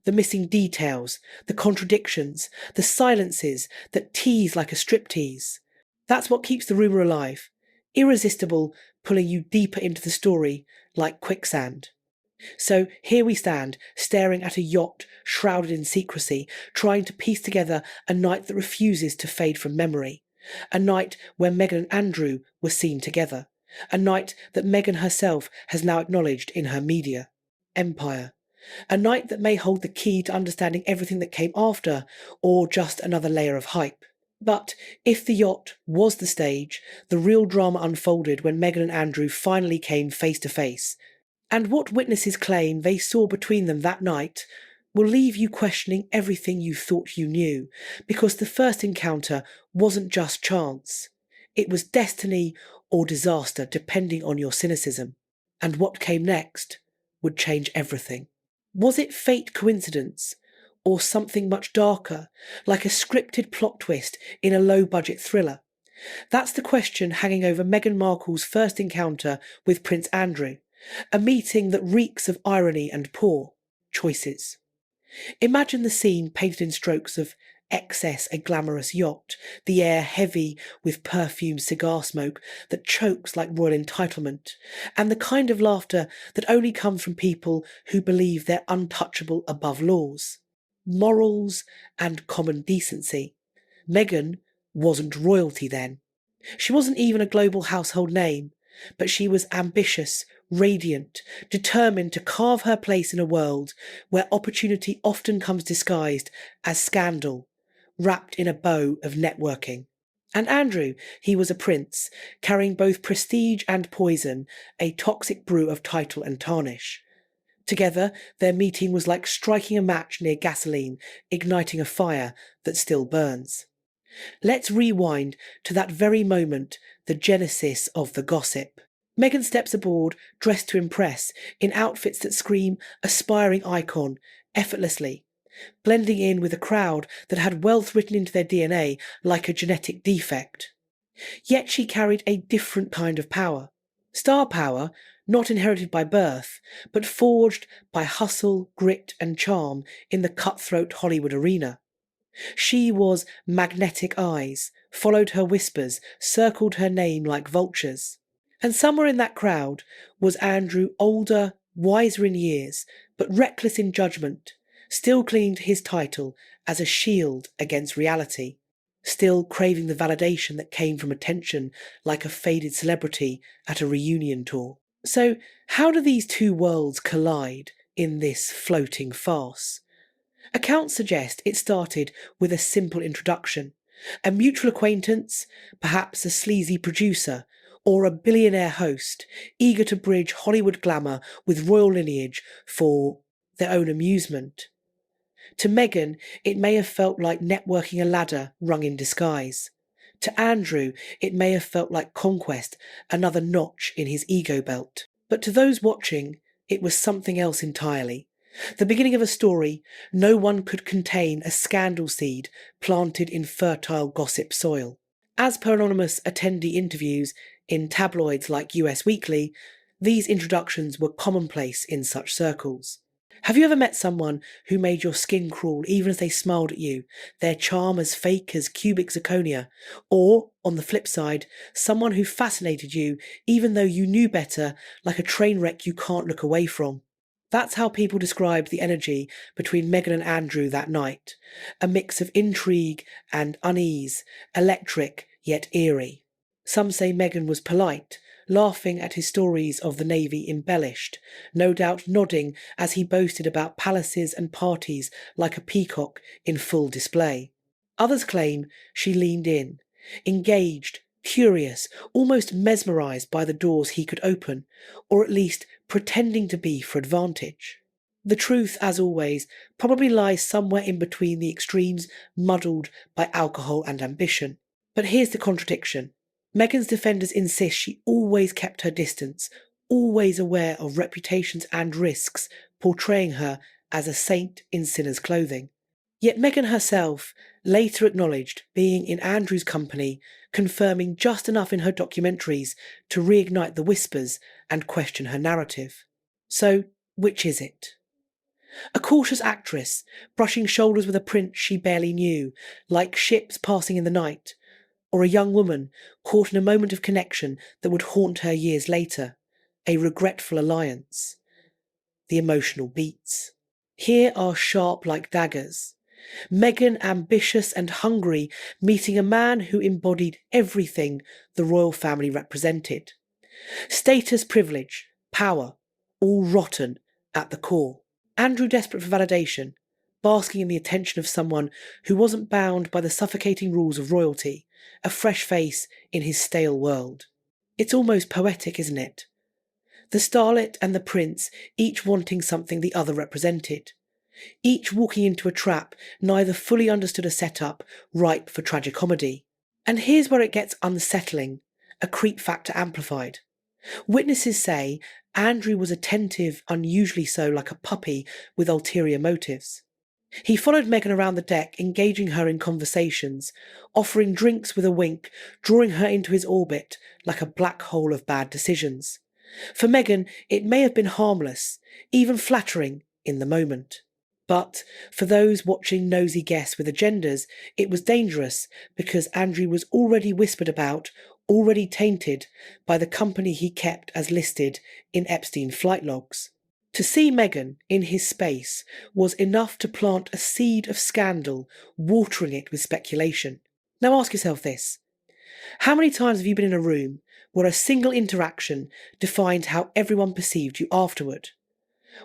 The missing details, the contradictions, the silences that tease like a striptease. That's what keeps the rumour alive, irresistible, pulling you deeper into the story like quicksand. So here we stand, staring at a yacht shrouded in secrecy, trying to piece together a night that refuses to fade from memory. A night where Meghan and Andrew were seen together. A night that Meghan herself has now acknowledged in her media empire. A night that may hold the key to understanding everything that came after, or just another layer of hype. But if the yacht was the stage, the real drama unfolded when Meghan and Andrew finally came face to face. And what witnesses claim they saw between them that night will leave you questioning everything you thought you knew, because the first encounter wasn't just chance. It was destiny or disaster, depending on your cynicism. And what came next would change everything. Was it fate coincidence, or something much darker, like a scripted plot twist in a low-budget thriller? That's the question hanging over Meghan Markle's first encounter with Prince Andrew, a meeting that reeks of irony and poor choices. Imagine the scene painted in strokes of excess, a glamorous yacht, the air heavy with perfumed cigar smoke that chokes like royal entitlement, and the kind of laughter that only comes from people who believe they're untouchable above laws, morals and common decency. Meghan wasn't royalty then. She wasn't even a global household name, but she was ambitious, radiant, determined to carve her place in a world where opportunity often comes disguised as scandal, wrapped in a bow of networking. And Andrew, he was a prince, carrying both prestige and poison, a toxic brew of title and tarnish. Together, their meeting was like striking a match near gasoline, igniting a fire that still burns. Let's rewind to that very moment, the genesis of the gossip. Meghan steps aboard, dressed to impress, in outfits that scream aspiring icon, effortlessly, blending in with a crowd that had wealth written into their DNA like a genetic defect. Yet she carried a different kind of power. Star power, not inherited by birth, but forged by hustle, grit and charm in the cutthroat Hollywood arena. She was magnetic eyes, followed her whispers, circled her name like vultures. And somewhere in that crowd was Andrew, older, wiser in years, but reckless in judgment, still clinging to his title as a shield against reality, still craving the validation that came from attention like a faded celebrity at a reunion tour. So, how do these two worlds collide in this floating farce? Accounts suggest it started with a simple introduction. A mutual acquaintance, perhaps a sleazy producer, or a billionaire host eager to bridge Hollywood glamour with royal lineage for their own amusement. To Meghan, it may have felt like networking a ladder rung in disguise. To Andrew, it may have felt like conquest, another notch in his ego belt. But to those watching, it was something else entirely. The beginning of a story no one could contain, a scandal seed planted in fertile gossip soil. As per anonymous attendee interviews in tabloids like US Weekly, these introductions were commonplace in such circles. Have you ever met someone who made your skin crawl even as they smiled at you, their charm as fake as cubic zirconia? Or, on the flip side, someone who fascinated you even though you knew better, like a train wreck you can't look away from? That's how people described the energy between Meghan and Andrew that night. A mix of intrigue and unease, electric yet eerie. Some say Meghan was polite, laughing at his stories of the Navy embellished, no doubt nodding as he boasted about palaces and parties like a peacock in full display. Others claim she leaned in, engaged, curious, almost mesmerised by the doors he could open, or at least pretending to be for advantage. The truth, as always, probably lies somewhere in between the extremes muddled by alcohol and ambition. But here's the contradiction. Meghan's defenders insist she always kept her distance, always aware of reputations and risks, portraying her as a saint in sinner's clothing. Yet Meghan herself later acknowledged being in Andrew's company, confirming just enough in her documentaries to reignite the whispers and question her narrative. So, which is it? A cautious actress, brushing shoulders with a prince she barely knew, like ships passing in the night, or a young woman caught in a moment of connection that would haunt her years later, a regretful alliance. The emotional beats. Here are sharp like daggers. Meghan, ambitious and hungry, meeting a man who embodied everything the royal family represented. Status, privilege, power, all rotten at the core. Andrew desperate for validation, basking in the attention of someone who wasn't bound by the suffocating rules of royalty, a fresh face in his stale world. It's almost poetic, isn't it? The starlet and the prince, each wanting something the other represented. Each walking into a trap, neither fully understood a setup, ripe for tragicomedy. And here's where it gets unsettling, a creep factor amplified. Witnesses say Andrew was attentive, unusually so, like a puppy with ulterior motives. He followed Meghan around the deck, engaging her in conversations, offering drinks with a wink, drawing her into his orbit like a black hole of bad decisions. For Meghan, it may have been harmless, even flattering in the moment. But for those watching nosy guests with agendas, it was dangerous because Andrew was already whispered about, already tainted by the company he kept as listed in Epstein flight logs. To see Meghan in his space was enough to plant a seed of scandal, watering it with speculation. Now ask yourself this. How many times have you been in a room where a single interaction defined how everyone perceived you afterward?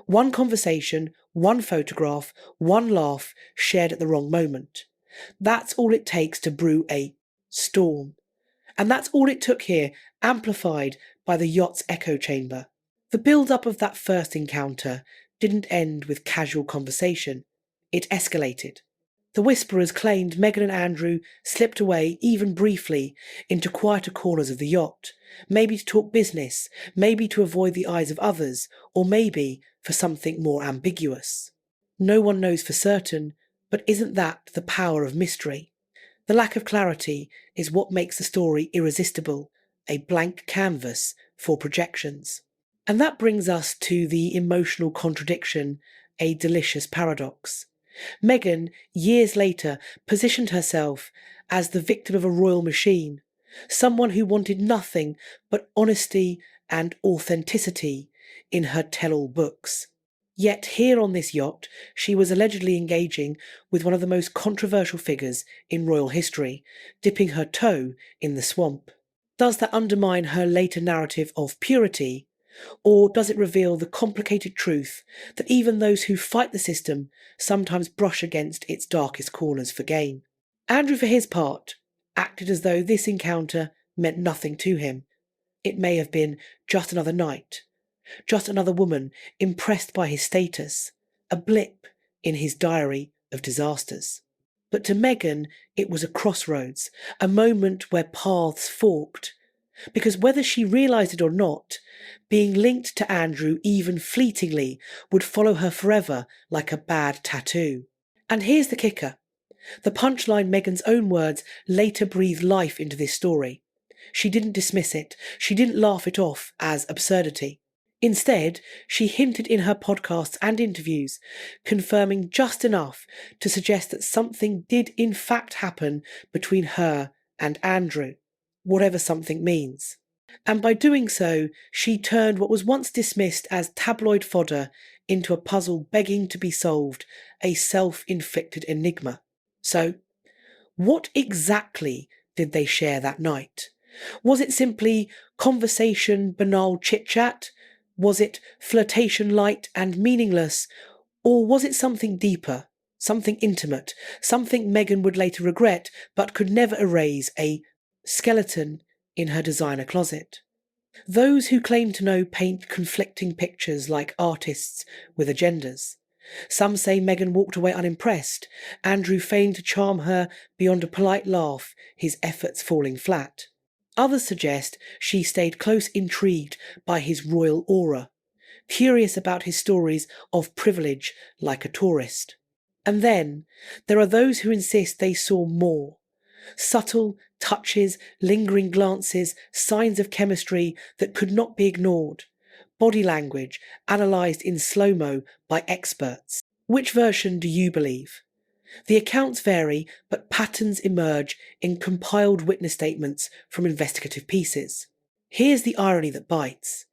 One conversation, one photograph, one laugh shared at the wrong moment. That's all it takes to brew a storm. And that's all it took here, amplified by the yacht's echo chamber. The build-up of that first encounter didn't end with casual conversation. It escalated. The whisperers claimed Meghan and Andrew slipped away, even briefly, into quieter corners of the yacht, maybe to talk business, maybe to avoid the eyes of others, or maybe for something more ambiguous. No one knows for certain, but isn't that the power of mystery? The lack of clarity is what makes the story irresistible, a blank canvas for projections. And that brings us to the emotional contradiction, a delicious paradox. Meghan, years later, positioned herself as the victim of a royal machine, someone who wanted nothing but honesty and authenticity in her tell-all books. Yet here on this yacht, she was allegedly engaging with one of the most controversial figures in royal history, dipping her toe in the swamp. Does that undermine her later narrative of purity, or does it reveal the complicated truth that even those who fight the system sometimes brush against its darkest corners for gain? Andrew, for his part, acted as though this encounter meant nothing to him. It may have been just another night, just another woman impressed by his status, a blip in his diary of disasters. But to Meghan, it was a crossroads, a moment where paths forked. Because whether she realised it or not, being linked to Andrew even fleetingly would follow her forever like a bad tattoo. And here's the kicker. The punchline, Meghan's own words, later breathed life into this story. She didn't dismiss it. She didn't laugh it off as absurdity. Instead, she hinted in her podcasts and interviews, confirming just enough to suggest that something did in fact happen between her and Andrew, whatever something means. And by doing so, she turned what was once dismissed as tabloid fodder into a puzzle begging to be solved, a self-inflicted enigma. So, what exactly did they share that night? Was it simply conversation, banal chit-chat? Was it flirtation light and meaningless? Or was it something deeper, something intimate, something Meghan would later regret but could never erase, a skeleton in her designer closet? Those who claim to know paint conflicting pictures like artists with agendas. Some say Meghan walked away unimpressed, Andrew feigned to charm her beyond a polite laugh, his efforts falling flat. Others suggest she stayed close intrigued by his royal aura, curious about his stories of privilege like a tourist. And then there are those who insist they saw more. Subtle touches, lingering glances, signs of chemistry that could not be ignored. Body language analysed in slow-mo by experts. Which version do you believe? The accounts vary, but patterns emerge in compiled witness statements from investigative pieces. Here's the irony that bites.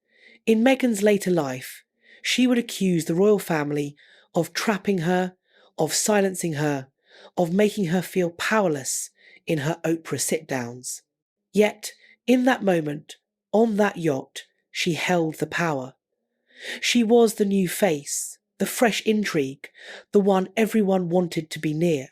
In Meghan's later life, she would accuse the royal family of trapping her, of silencing her, of making her feel powerless in her Oprah sit-downs. Yet, in that moment, on that yacht, she held the power. She was the new face, the fresh intrigue, the one everyone wanted to be near.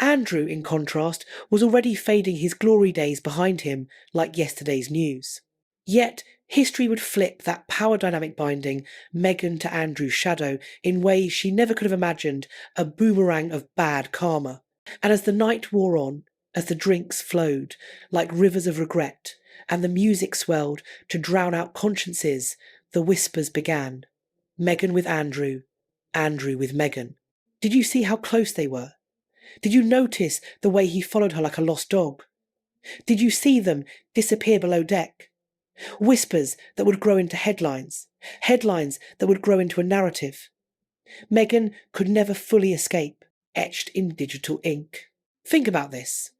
Andrew, in contrast, was already fading his glory days behind him like yesterday's news. Yet, history would flip that power dynamic binding Meghan to Andrew's shadow in ways she never could have imagined, a boomerang of bad karma. And as the night wore on, as the drinks flowed like rivers of regret, and the music swelled to drown out consciences, the whispers began. Meghan with Andrew, Andrew with Meghan. Did you see how close they were? Did you notice the way he followed her like a lost dog? Did you see them disappear below deck? Whispers that would grow into headlines, headlines that would grow into a narrative. Meghan could never fully escape, etched in digital ink. Think about this.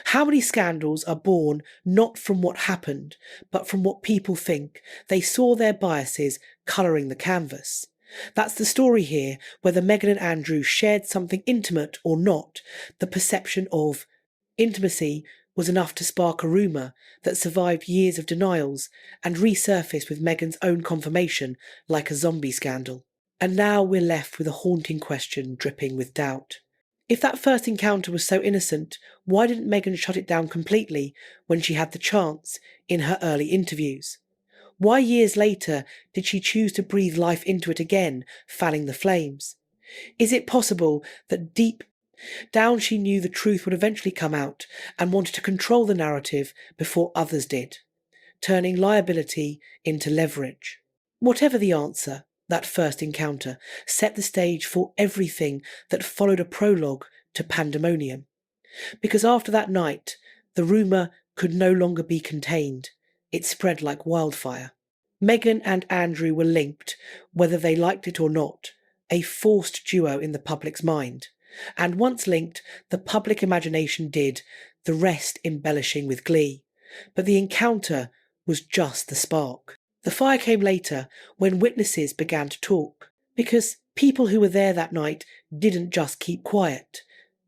How many scandals are born not from what happened, but from what people think? They saw their biases colouring the canvas. That's the story here, whether Meghan and Andrew shared something intimate or not. The perception of intimacy was enough to spark a rumour that survived years of denials and resurfaced with Meghan's own confirmation like a zombie scandal. And now we're left with a haunting question dripping with doubt. If that first encounter was so innocent, why didn't Meghan shut it down completely when she had the chance in her early interviews? Why years later did she choose to breathe life into it again, fanning the flames? Is it possible that deep down she knew the truth would eventually come out and wanted to control the narrative before others did, turning liability into leverage? Whatever the answer, that first encounter set the stage for everything that followed, a prologue to pandemonium. Because after that night, the rumour could no longer be contained. It spread like wildfire. Meghan and Andrew were linked, whether they liked it or not, a forced duo in the public's mind. And once linked, the public imagination did, the rest embellishing with glee. But the encounter was just the spark. The fire came later, when witnesses began to talk. Because people who were there that night didn't just keep quiet.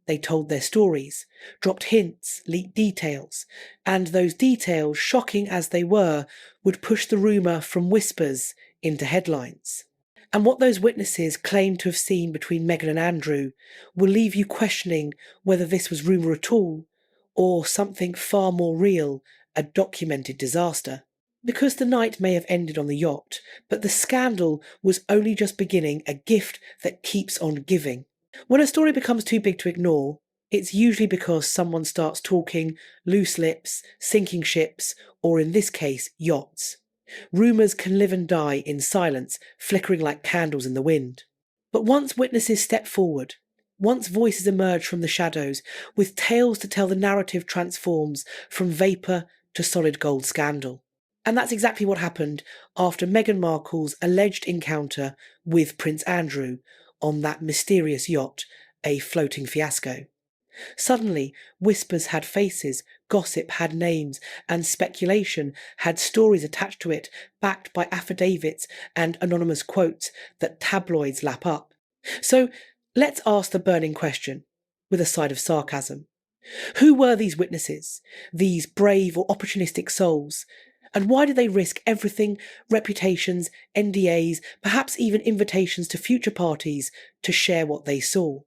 They told their stories, dropped hints, leaked details, and those details, shocking as they were, would push the rumour from whispers into headlines. And what those witnesses claimed to have seen between Meghan and Andrew will leave you questioning whether this was rumour at all, or something far more real, a documented disaster. Because the night may have ended on the yacht, but the scandal was only just beginning, a gift that keeps on giving. When a story becomes too big to ignore, it's usually because someone starts talking loose lips, sinking ships, or in this case, yachts. Rumours can live and die in silence, flickering like candles in the wind. But once witnesses step forward, once voices emerge from the shadows, with tales to tell, the narrative transforms from vapour to solid gold scandal. And that's exactly what happened after Meghan Markle's alleged encounter with Prince Andrew on that mysterious yacht, a floating fiasco. Suddenly, whispers had faces, gossip had names, and speculation had stories attached to it, backed by affidavits and anonymous quotes that tabloids lap up. So let's ask the burning question, with a side of sarcasm. Who were these witnesses, these brave or opportunistic souls? And why did they risk everything, reputations, NDAs, perhaps even invitations to future parties to share what they saw,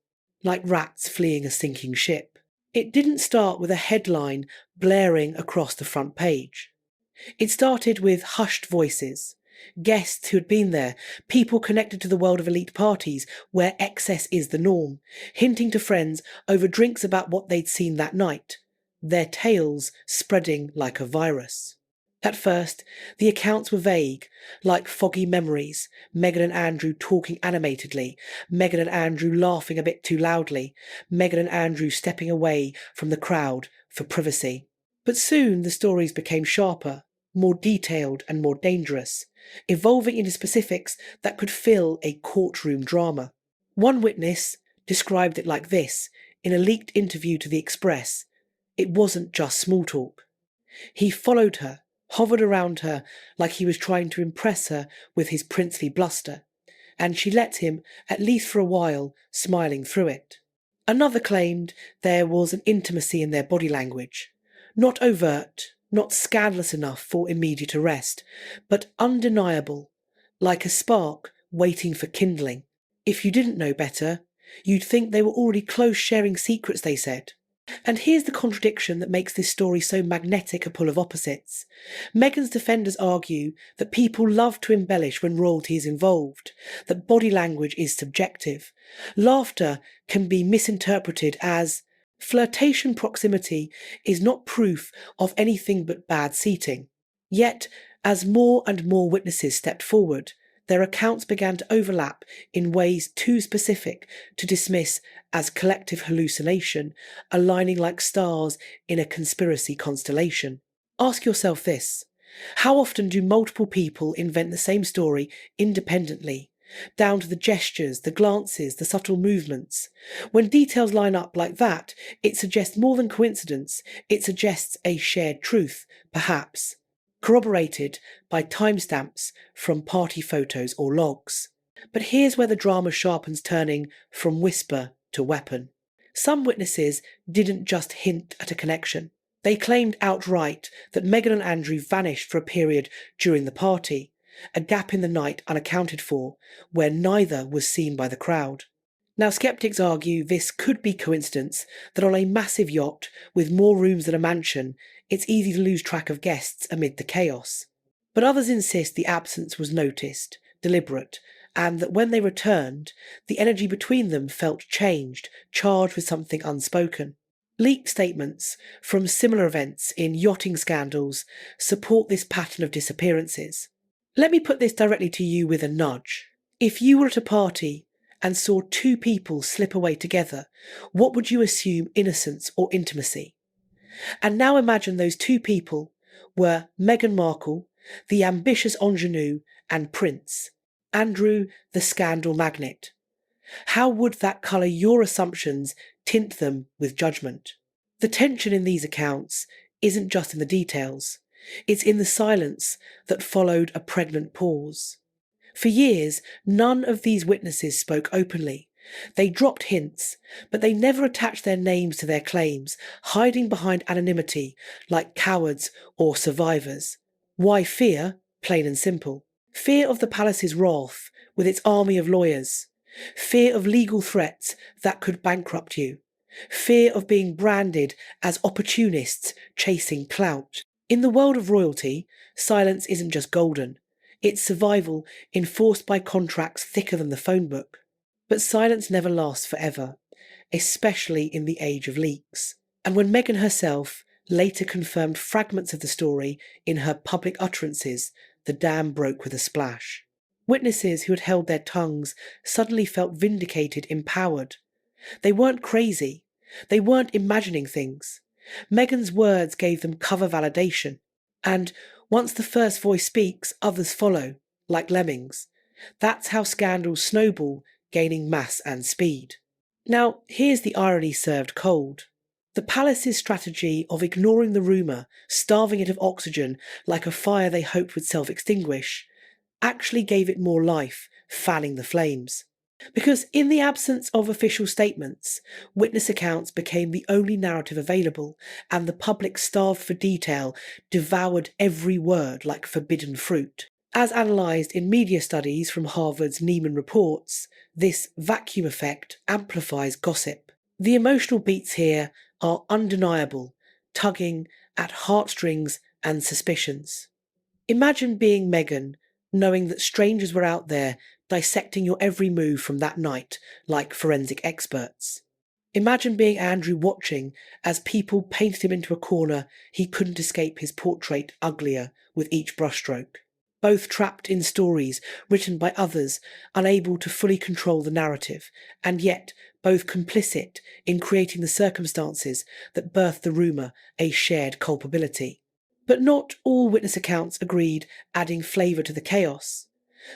like rats fleeing a sinking ship? It didn't start with a headline blaring across the front page. It started with hushed voices, guests who had been there, people connected to the world of elite parties where excess is the norm, hinting to friends over drinks about what they'd seen that night, their tales spreading like a virus. At first, the accounts were vague, like foggy memories, Meghan and Andrew talking animatedly, Meghan and Andrew laughing a bit too loudly, Meghan and Andrew stepping away from the crowd for privacy. But soon the stories became sharper, more detailed and more dangerous, evolving into specifics that could fill a courtroom drama. One witness described it like this in a leaked interview to The Express. It wasn't just small talk. He followed her, hovered around her like he was trying to impress her with his princely bluster, and she let him, at least for a while, smiling through it. Another claimed there was an intimacy in their body language, not overt, not scandalous enough for immediate arrest, but undeniable, like a spark waiting for kindling. If you didn't know better, you'd think they were already close sharing secrets, they said. And here's the contradiction that makes this story so magnetic a pull of opposites. Meghan's defenders argue that people love to embellish when royalty is involved, that body language is subjective. Laughter can be misinterpreted as flirtation proximity is not proof of anything but bad seating. Yet, as more and more witnesses stepped forward, their accounts began to overlap in ways too specific to dismiss as collective hallucination, aligning like stars in a conspiracy constellation. Ask yourself this: how often do multiple people invent the same story independently, down to the gestures, the glances, the subtle movements? When details line up like that, it suggests more than coincidence, it suggests a shared truth, perhaps, corroborated by timestamps from party photos or logs. But here's where the drama sharpens, turning from whisper to weapon. Some witnesses didn't just hint at a connection. They claimed outright that Meghan and Andrew vanished for a period during the party, a gap in the night unaccounted for, where neither was seen by the crowd. Now, skeptics argue this could be coincidence, that on a massive yacht with more rooms than a mansion, it's easy to lose track of guests amid the chaos. But others insist the absence was noticed, deliberate, and that when they returned, the energy between them felt changed, charged with something unspoken. Leaked statements from similar events in yachting scandals support this pattern of disappearances. Let me put this directly to you with a nudge. If you were at a party and saw two people slip away together, what would you assume innocence or intimacy? And now imagine those two people were Meghan Markle, the ambitious ingenue, and Prince Andrew, the scandal magnate. How would that colour your assumptions, tint them with judgment? The tension in these accounts isn't just in the details. It's in the silence that followed a pregnant pause. For years, none of these witnesses spoke openly. They dropped hints, but they never attached their names to their claims, hiding behind anonymity like cowards or survivors. Why fear? Plain and simple. Fear of the palace's wrath with its army of lawyers. Fear of legal threats that could bankrupt you. Fear of being branded as opportunists chasing clout. In the world of royalty, silence isn't just golden. It's survival enforced by contracts thicker than the phone book. But silence never lasts forever, especially in the age of leaks. And when Meghan herself later confirmed fragments of the story in her public utterances, the dam broke with a splash. Witnesses who had held their tongues suddenly felt vindicated, empowered. They weren't crazy. They weren't imagining things. Meghan's words gave them cover validation. And once the first voice speaks, others follow, like lemmings. That's how scandals snowball, gaining mass and speed. Now, here's the irony served cold. The palace's strategy of ignoring the rumour, starving it of oxygen like a fire they hoped would self-extinguish, actually gave it more life, fanning the flames. Because in the absence of official statements, witness accounts became the only narrative available, and the public, starved for detail, devoured every word like forbidden fruit. As analysed in media studies from Harvard's Neiman Reports, this vacuum effect amplifies gossip. The emotional beats here are undeniable, tugging at heartstrings and suspicions. Imagine being Meghan, knowing that strangers were out there dissecting your every move from that night like forensic experts. Imagine being Andrew, watching as people painted him into a corner he couldn't escape his portrait uglier with each brushstroke. Both trapped in stories written by others, unable to fully control the narrative, and yet both complicit in creating the circumstances that birthed the rumour, a shared culpability. But not all witness accounts agreed, adding flavour to the chaos.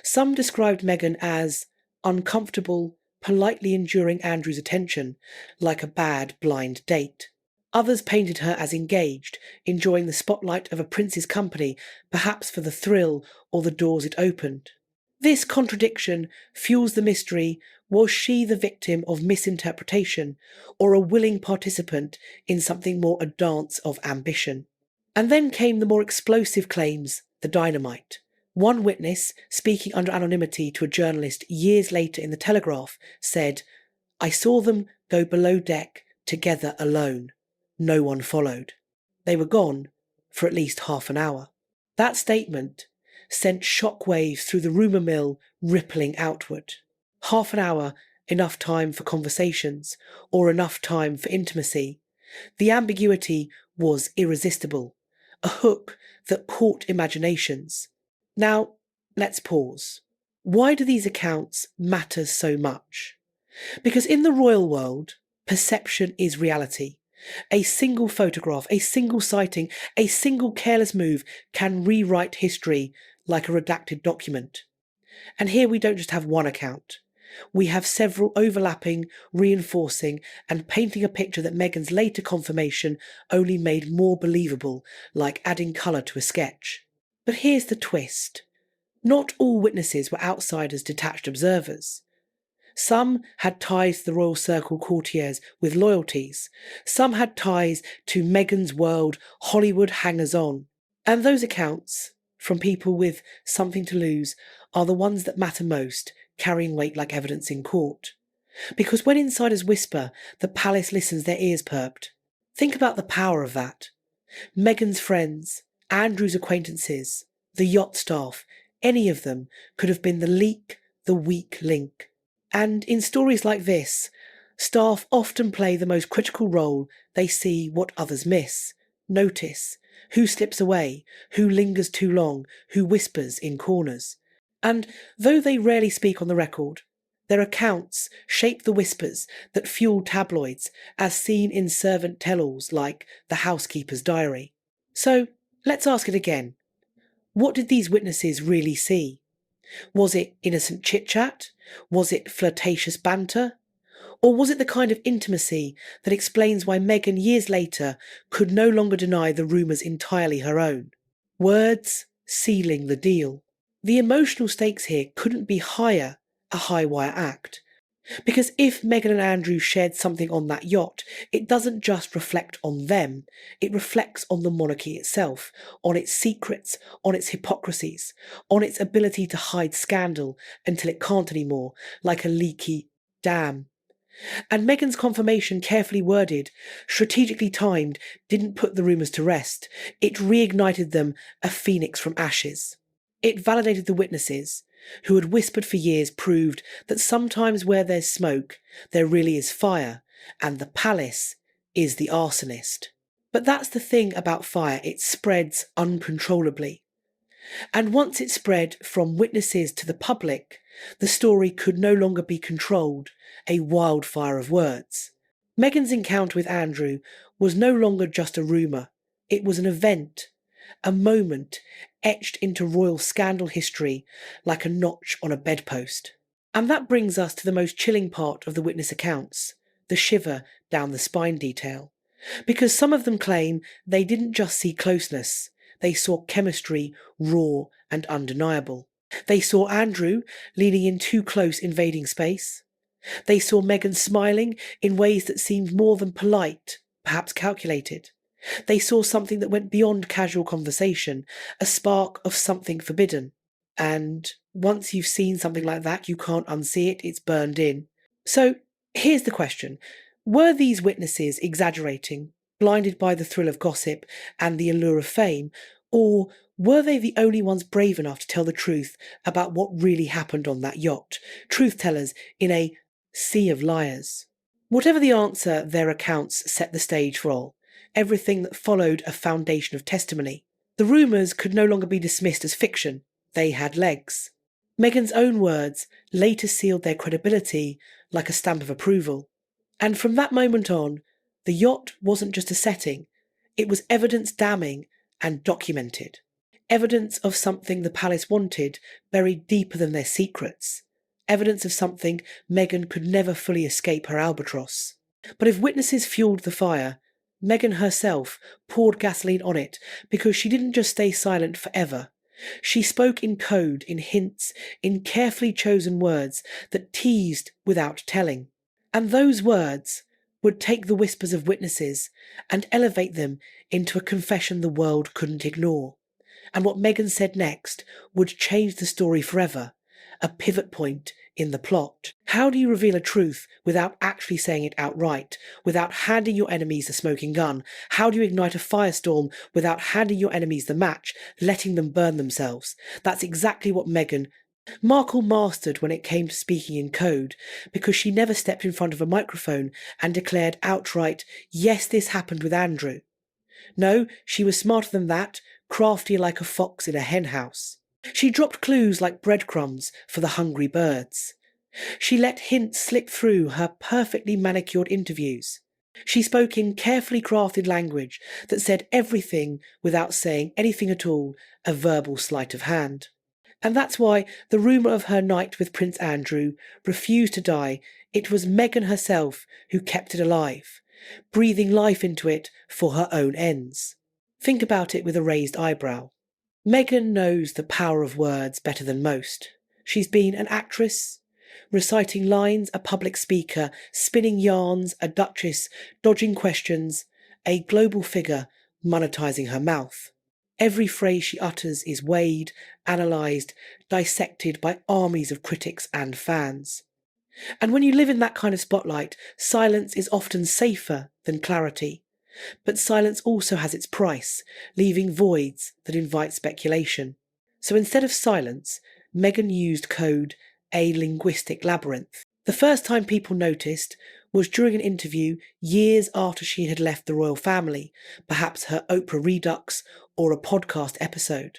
Some described Meghan as uncomfortable, politely enduring Andrew's attention, like a bad blind date. Others painted her as engaged, enjoying the spotlight of a prince's company, perhaps for the thrill or the doors it opened. This contradiction fuels the mystery. Was she the victim of misinterpretation, or a willing participant in something more a dance of ambition? And then came the more explosive claims, the dynamite. One witness, speaking under anonymity to a journalist years later in the Telegraph, said, "I saw them go below deck together alone. No one followed. They were gone for at least half an hour." That statement sent shockwaves through the rumour mill, rippling outward. Half an hour, enough time for conversations, or enough time for intimacy. The ambiguity was irresistible, a hook that caught imaginations. Now, let's pause. Why do these accounts matter so much? Because in the royal world, perception is reality. A single photograph, a single sighting, a single careless move can rewrite history like a redacted document. And here we don't just have one account. We have several overlapping, reinforcing, and painting a picture that Meghan's later confirmation only made more believable, like adding colour to a sketch. But here's the twist. Not all witnesses were outsiders, detached observers. Some had ties to the royal circle courtiers with loyalties. Some had ties to Meghan's world, Hollywood hangers-on. And those accounts, from people with something to lose, are the ones that matter most, carrying weight like evidence in court. Because when insiders whisper, the palace listens, their ears perked. Think about the power of that. Meghan's friends, Andrew's acquaintances, the yacht staff, any of them could have been the leak, the weak link. And in stories like this, staff often play the most critical role. They see what others miss, notice who slips away, who lingers too long, who whispers in corners. And though they rarely speak on the record, their accounts shape the whispers that fuel tabloids, as seen in servant tell-alls like The Housekeeper's Diary. So let's ask it again. What did these witnesses really see? Was it innocent chit-chat? Was it flirtatious banter? Or was it the kind of intimacy that explains why Meghan years later could no longer deny the rumours entirely her own? Words sealing the deal. The emotional stakes here couldn't be higher a high wire act. Because if Meghan and Andrew shared something on that yacht, it doesn't just reflect on them, it reflects on the monarchy itself, on its secrets, on its hypocrisies, on its ability to hide scandal until it can't anymore, like a leaky dam. And Meghan's confirmation, carefully worded, strategically timed, didn't put the rumours to rest. It reignited them, a phoenix from ashes. It validated the witnesses, who had whispered for years, proved that sometimes where there's smoke, there really is fire, and the palace is the arsonist. But that's the thing about fire, it spreads uncontrollably. And once it spread from witnesses to the public, the story could no longer be controlled, a wildfire of words. Meghan's encounter with Andrew was no longer just a rumour, it was an event, a moment etched into royal scandal history like a notch on a bedpost. And that brings us to the most chilling part of the witness accounts, the shiver down the spine detail. Because some of them claim they didn't just see closeness, they saw chemistry raw and undeniable. They saw Andrew leaning in too close, invading space. They saw Meghan smiling in ways that seemed more than polite, perhaps calculated. They saw something that went beyond casual conversation, a spark of something forbidden. And once you've seen something like that, you can't unsee it, it's burned in. So here's the question. Were these witnesses exaggerating, blinded by the thrill of gossip and the allure of fame, or were they the only ones brave enough to tell the truth about what really happened on that yacht? Truth tellers in a sea of liars. Whatever the answer, their accounts set the stage for all. Everything that followed a foundation of testimony. The rumours could no longer be dismissed as fiction. They had legs. Meghan's own words later sealed their credibility like a stamp of approval. And from that moment on, the yacht wasn't just a setting, it was evidence damning and documented. Evidence of something the palace wanted, buried deeper than their secrets. Evidence of something Meghan could never fully escape her albatross. But if witnesses fueled the fire, Meghan herself poured gasoline on it because she didn't just stay silent forever. She spoke in code, in hints, in carefully chosen words that teased without telling. And those words would take the whispers of witnesses and elevate them into a confession the world couldn't ignore. And what Meghan said next would change the story forever, a pivot point in the plot. How do you reveal a truth without actually saying it outright, without handing your enemies the smoking gun? How do you ignite a firestorm without handing your enemies the match, letting them burn themselves? That's exactly what Markle mastered when it came to speaking in code, because she never stepped in front of a microphone and declared outright, yes, this happened with Andrew. No, she was smarter than that, craftier like a fox in a henhouse. She dropped clues like breadcrumbs for the hungry birds. She let hints slip through her perfectly manicured interviews. She spoke in carefully crafted language that said everything without saying anything at all, a verbal sleight of hand. And that's why the rumour of her night with Prince Andrew refused to die. It was Meghan herself who kept it alive, breathing life into it for her own ends. Think about it with a raised eyebrow. Meghan knows the power of words better than most. She's been an actress, reciting lines, a public speaker, spinning yarns, a duchess, dodging questions, a global figure, monetising her mouth. Every phrase she utters is weighed, analysed, dissected by armies of critics and fans. And when you live in that kind of spotlight, silence is often safer than clarity. But silence also has its price, leaving voids that invite speculation. So instead of silence, Meghan used code, a linguistic labyrinth. The first time people noticed was during an interview years after she had left the royal family, perhaps her Oprah Redux or a podcast episode.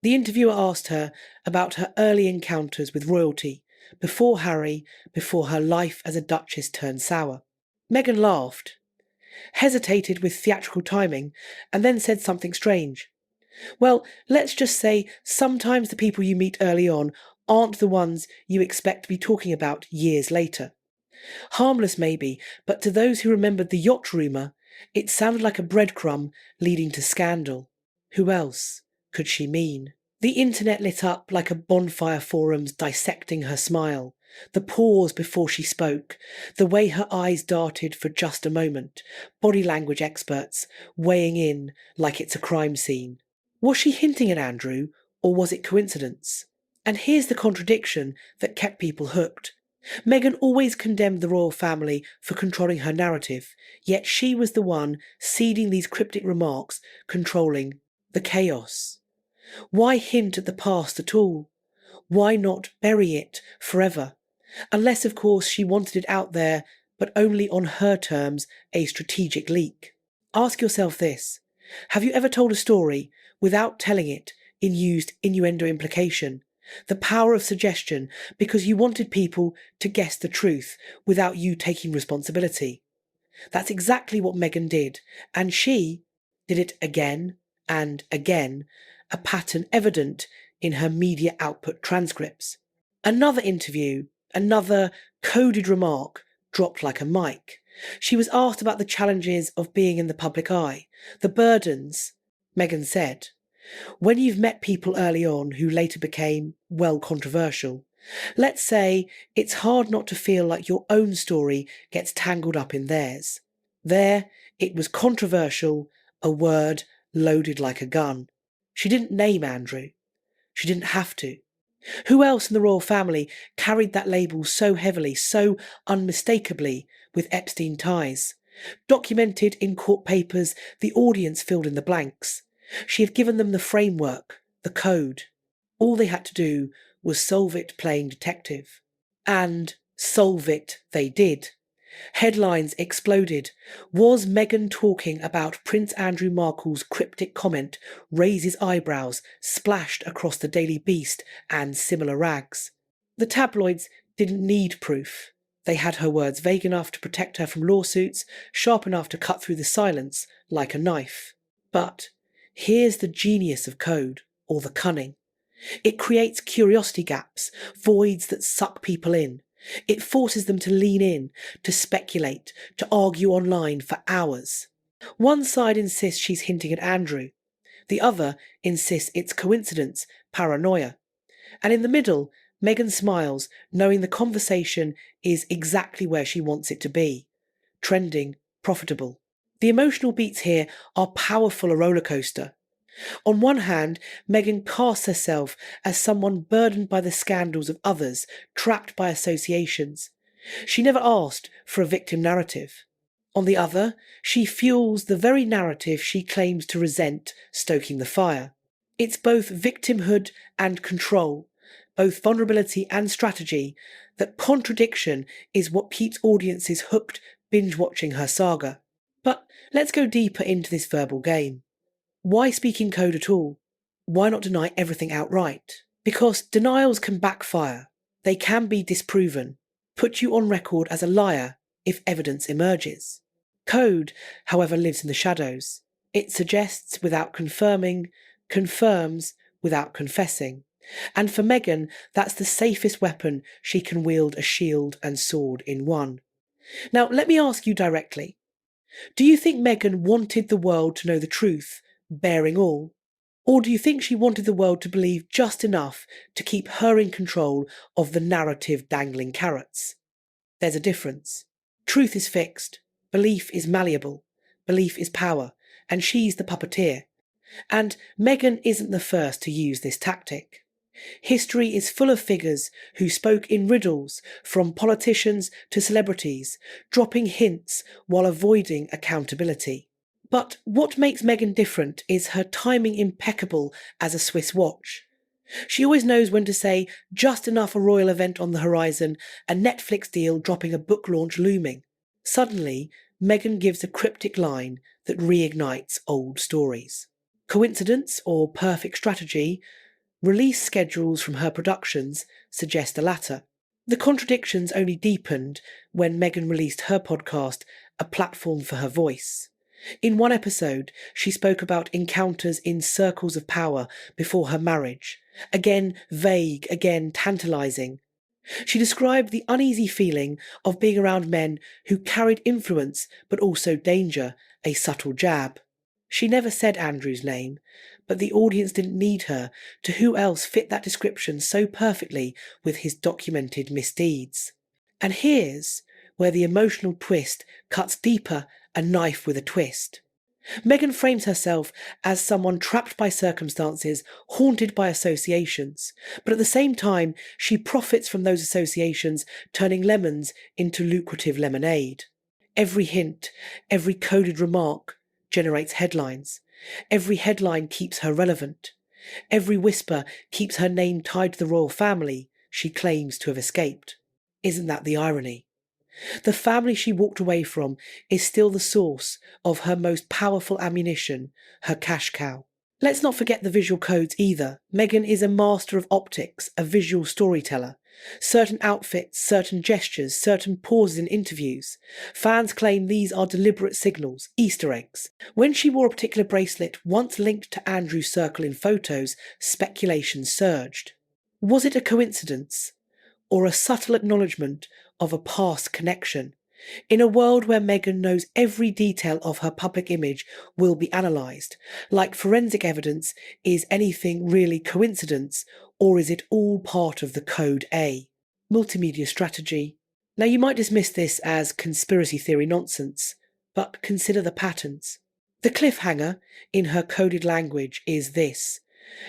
The interviewer asked her about her early encounters with royalty, before Harry, before her life as a duchess turned sour. Meghan laughed, hesitated with theatrical timing, and then said something strange. Well, let's just say sometimes the people you meet early on aren't the ones you expect to be talking about years later. Harmless maybe, but to those who remembered the yacht rumour, it sounded like a breadcrumb leading to scandal. Who else could she mean? The internet lit up like a bonfire, forums dissecting her smile, the pause before she spoke, the way her eyes darted for just a moment, body language experts weighing in like it's a crime scene. Was she hinting at Andrew, or was it coincidence? And here's the contradiction that kept people hooked. Meghan always condemned the royal family for controlling her narrative, yet she was the one seeding these cryptic remarks, controlling the chaos. Why hint at the past at all? Why not bury it forever? Unless, of course, she wanted it out there, but only on her terms, a strategic leak. Ask yourself this. Have you ever told a story without telling it in used innuendo implication? The power of suggestion because you wanted people to guess the truth without you taking responsibility. That's exactly what Meghan did, and she did it again and again, a pattern evident in her media output transcripts. Another interview, another coded remark dropped like a mic. She was asked about the challenges of being in the public eye, the burdens. Meghan said, "When you've met people early on who later became, well, controversial, let's say it's hard not to feel like your own story gets tangled up in theirs. There, it was controversial, a word loaded like a gun." She didn't name Andrew. She didn't have to. Who else in the royal family carried that label so heavily, so unmistakably, with Epstein ties? Documented in court papers, the audience filled in the blanks. She had given them the framework, the code. All they had to do was solve it playing detective. And solve it they did. Headlines exploded. Was Meghan talking about Prince Andrew Markle's cryptic comment raises eyebrows splashed across the Daily Beast and similar rags? The tabloids didn't need proof. They had her words vague enough to protect her from lawsuits, sharp enough to cut through the silence like a knife. But here's the genius of code, or the cunning. It creates curiosity gaps, voids that suck people in. It forces them to lean in, to speculate, to argue online for hours. One side insists she's hinting at Andrew. The other insists it's coincidence, paranoia. And in the middle, Meghan smiles, knowing the conversation is exactly where she wants it to be. Trending, profitable. The emotional beats here are powerful, a rollercoaster. On one hand, Meghan casts herself as someone burdened by the scandals of others, trapped by associations. She never asked for a victim narrative. On the other, she fuels the very narrative she claims to resent, stoking the fire. It's both victimhood and control, both vulnerability and strategy. That contradiction is what keeps audiences hooked, binge-watching her saga. But let's go deeper into this verbal game. Why speak in code at all? Why not deny everything outright? Because denials can backfire. They can be disproven, put you on record as a liar if evidence emerges. Code, however, lives in the shadows. It suggests without confirming, confirms without confessing. And for Meghan, that's the safest weapon she can wield, a shield and sword in one. Now, let me ask you directly. Do you think Meghan wanted the world to know the truth, bearing all? Or do you think she wanted the world to believe just enough to keep her in control of the narrative dangling carrots? There's a difference. Truth is fixed, belief is malleable, belief is power, and she's the puppeteer. And Meghan isn't the first to use this tactic. History is full of figures who spoke in riddles, from politicians to celebrities, dropping hints while avoiding accountability. But what makes Meghan different is her timing impeccable as a Swiss watch. She always knows when to say just enough a royal event on the horizon, a Netflix deal dropping, a book launch looming. Suddenly, Meghan gives a cryptic line that reignites old stories. Coincidence or perfect strategy? Release schedules from her productions suggest the latter. The contradictions only deepened when Meghan released her podcast, A Platform for Her Voice. In one episode, she spoke about encounters in circles of power before her marriage. Again vague, again tantalising. She described the uneasy feeling of being around men who carried influence but also danger, a subtle jab. She never said Andrew's name, but the audience didn't need her to. Who else fit that description so perfectly with his documented misdeeds? And here's where the emotional twist cuts deeper, a knife with a twist. Meghan frames herself as someone trapped by circumstances, haunted by associations, but at the same time she profits from those associations, turning lemons into lucrative lemonade. Every hint, every coded remark generates headlines. Every headline keeps her relevant. Every whisper keeps her name tied to the royal family she claims to have escaped. Isn't that the irony? The family she walked away from is still the source of her most powerful ammunition, her cash cow. Let's not forget the visual codes either. Meghan is a master of optics, a visual storyteller. Certain outfits, certain gestures, certain pauses in interviews. Fans claim these are deliberate signals, Easter eggs. When she wore a particular bracelet once linked to Andrew's circle in photos, speculation surged. Was it a coincidence? Or a subtle acknowledgement of a past connection? In a world where Meghan knows every detail of her public image will be analysed, like forensic evidence, is anything really coincidence, or is it all part of the Code A? Multimedia strategy. Now you might dismiss this as conspiracy theory nonsense, but consider the patterns. The cliffhanger in her coded language is this.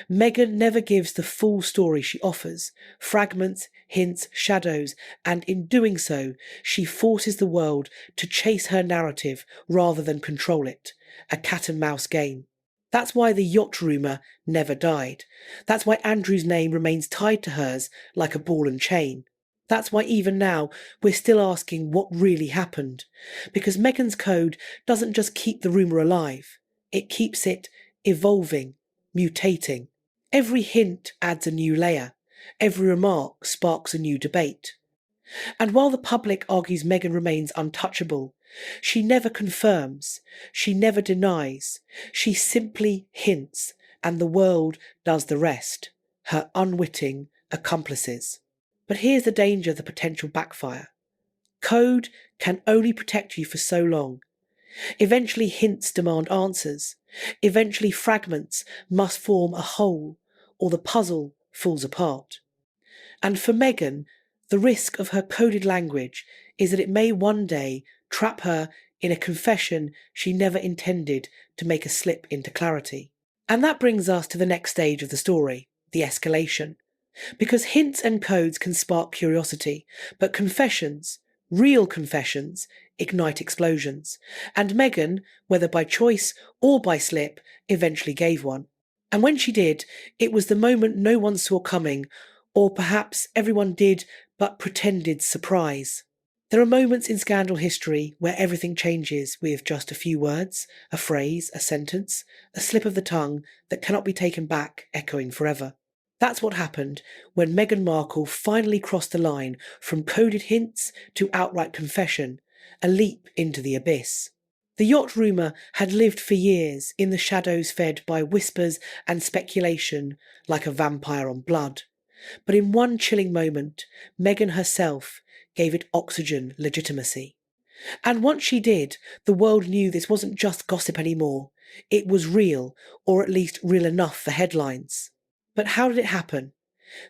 Meghan never gives the full story she offers, fragments, hints, shadows, and in doing so, she forces the world to chase her narrative rather than control it, a cat and mouse game. That's why the yacht rumour never died. That's why Andrew's name remains tied to hers like a ball and chain. That's why even now we're still asking what really happened, because Meghan's code doesn't just keep the rumour alive, it keeps it evolving, mutating. Every hint adds a new layer. Every remark sparks a new debate. And while the public argues Meghan remains untouchable, she never confirms, she never denies, she simply hints, and the world does the rest, her unwitting accomplices. But here's the danger of the potential backfire. Code can only protect you for so long. Eventually hints demand answers. Eventually fragments must form a whole, or the puzzle falls apart. And for Meghan, the risk of her coded language is that it may one day trap her in a confession she never intended to make a slip into clarity. And that brings us to the next stage of the story, the escalation. Because hints and codes can spark curiosity, but confessions, real confessions, ignite explosions. And Meghan, whether by choice or by slip, eventually gave one. And when she did, it was the moment no one saw coming, or perhaps everyone did but pretended surprise. There are moments in scandal history where everything changes with just a few words, a phrase, a sentence, a slip of the tongue that cannot be taken back, echoing forever. That's what happened when Meghan Markle finally crossed the line from coded hints to outright confession, a leap into the abyss. The yacht rumour had lived for years in the shadows fed by whispers and speculation like a vampire on blood. But in one chilling moment, Meghan herself gave it oxygen legitimacy. And once she did, the world knew this wasn't just gossip anymore. It was real, or at least real enough for headlines. But how did it happen?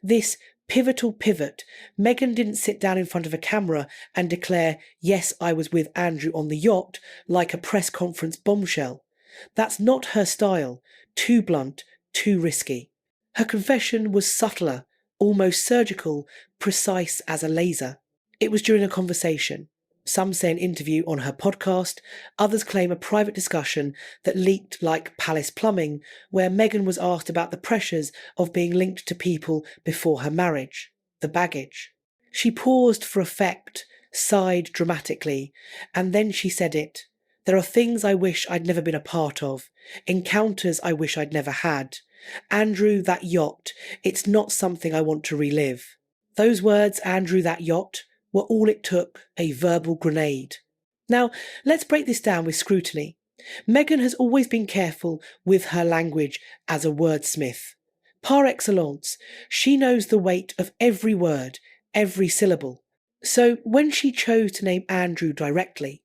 This pivotal pivot, Meghan didn't sit down in front of a camera and declare, yes, I was with Andrew on the yacht, like a press conference bombshell. That's not her style, too blunt, too risky. Her confession was subtler, almost surgical, precise as a laser. It was during a conversation. Some say an interview on her podcast, others claim a private discussion that leaked like Palace Plumbing, where Meghan was asked about the pressures of being linked to people before her marriage, the baggage. She paused for effect, sighed dramatically, and then she said it. There are things I wish I'd never been a part of, encounters I wish I'd never had. Andrew, that yacht, it's not something I want to relive. Those words, Andrew, that yacht, were all it took, a verbal grenade. Now, let's break this down with scrutiny. Meghan has always been careful with her language as a wordsmith. Par excellence, she knows the weight of every word, every syllable. So when she chose to name Andrew directly,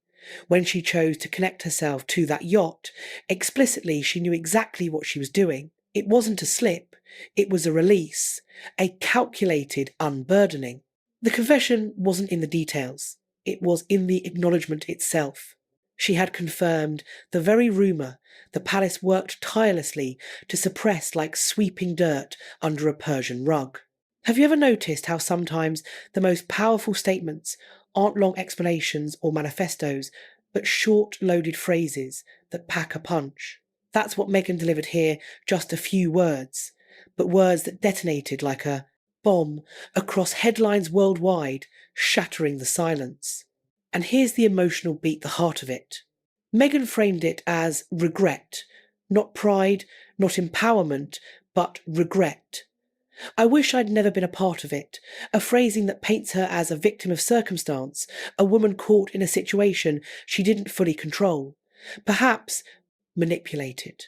When she chose to connect herself to that yacht, explicitly she knew exactly what she was doing. It wasn't a slip, it was a release, a calculated unburdening. The confession wasn't in the details, it was in the acknowledgement itself. She had confirmed the very rumour the palace worked tirelessly to suppress like sweeping dirt under a Persian rug. Have you ever noticed how sometimes the most powerful statements aren't long explanations or manifestos, but short, loaded phrases that pack a punch? That's what Meghan delivered here, just a few words, but words that detonated like a bomb across headlines worldwide, shattering the silence. And here's the emotional beat, the heart of it. Meghan framed it as regret, not pride, not empowerment, but regret. I wish I'd never been a part of it, a phrasing that paints her as a victim of circumstance, a woman caught in a situation she didn't fully control, perhaps manipulated.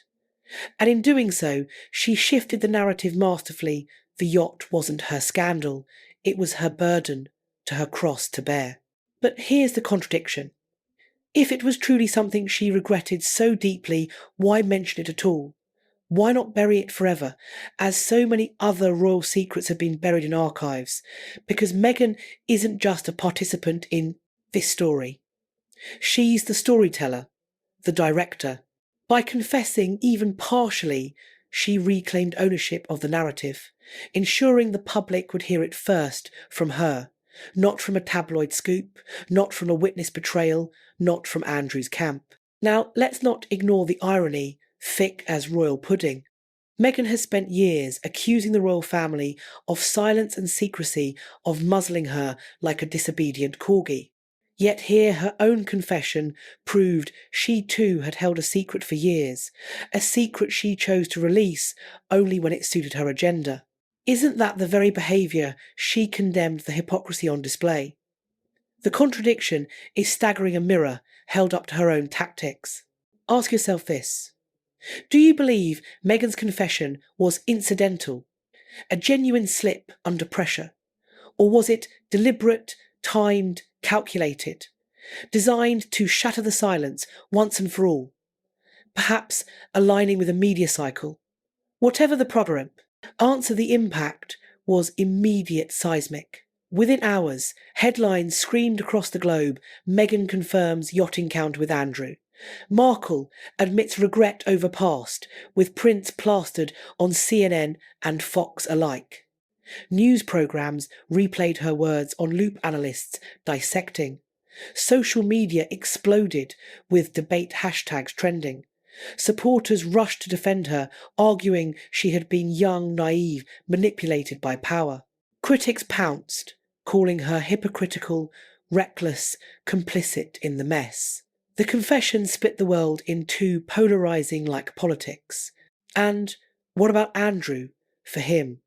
And in doing so, she shifted the narrative masterfully. The yacht wasn't her scandal, it was her burden, to her cross to bear. But here's the contradiction. If it was truly something she regretted so deeply, why mention it at all? Why not bury it forever, as so many other royal secrets have been buried in archives? Because Meghan isn't just a participant in this story. She's the storyteller, the director. By confessing even partially, she reclaimed ownership of the narrative, ensuring the public would hear it first from her. Not from a tabloid scoop, not from a witness betrayal, not from Andrew's camp. Now, let's not ignore the irony, thick as royal pudding. Meghan has spent years accusing the royal family of silence and secrecy, of muzzling her like a disobedient corgi. Yet here her own confession proved she too had held a secret for years, a secret she chose to release only when it suited her agenda. Isn't that the very behaviour she condemned the hypocrisy on display? The contradiction is staggering a mirror held up to her own tactics. Ask yourself this. Do you believe Meghan's confession was incidental, a genuine slip under pressure? Or was it deliberate, timed, calculated, designed to shatter the silence once and for all? Perhaps aligning with a media cycle? Whatever the program, answer the impact was immediate, seismic. Within hours, headlines screamed across the globe, Meghan confirms yacht encounter with Andrew. Markle admits regret over past, with prints plastered on CNN and Fox alike. News programmes replayed her words on loop analysts dissecting. Social media exploded with debate hashtags trending. Supporters rushed to defend her, arguing she had been young, naive, manipulated by power. Critics pounced, calling her hypocritical, reckless, complicit in the mess. The confession split the world in two, polarising like politics. And what about Andrew, for him?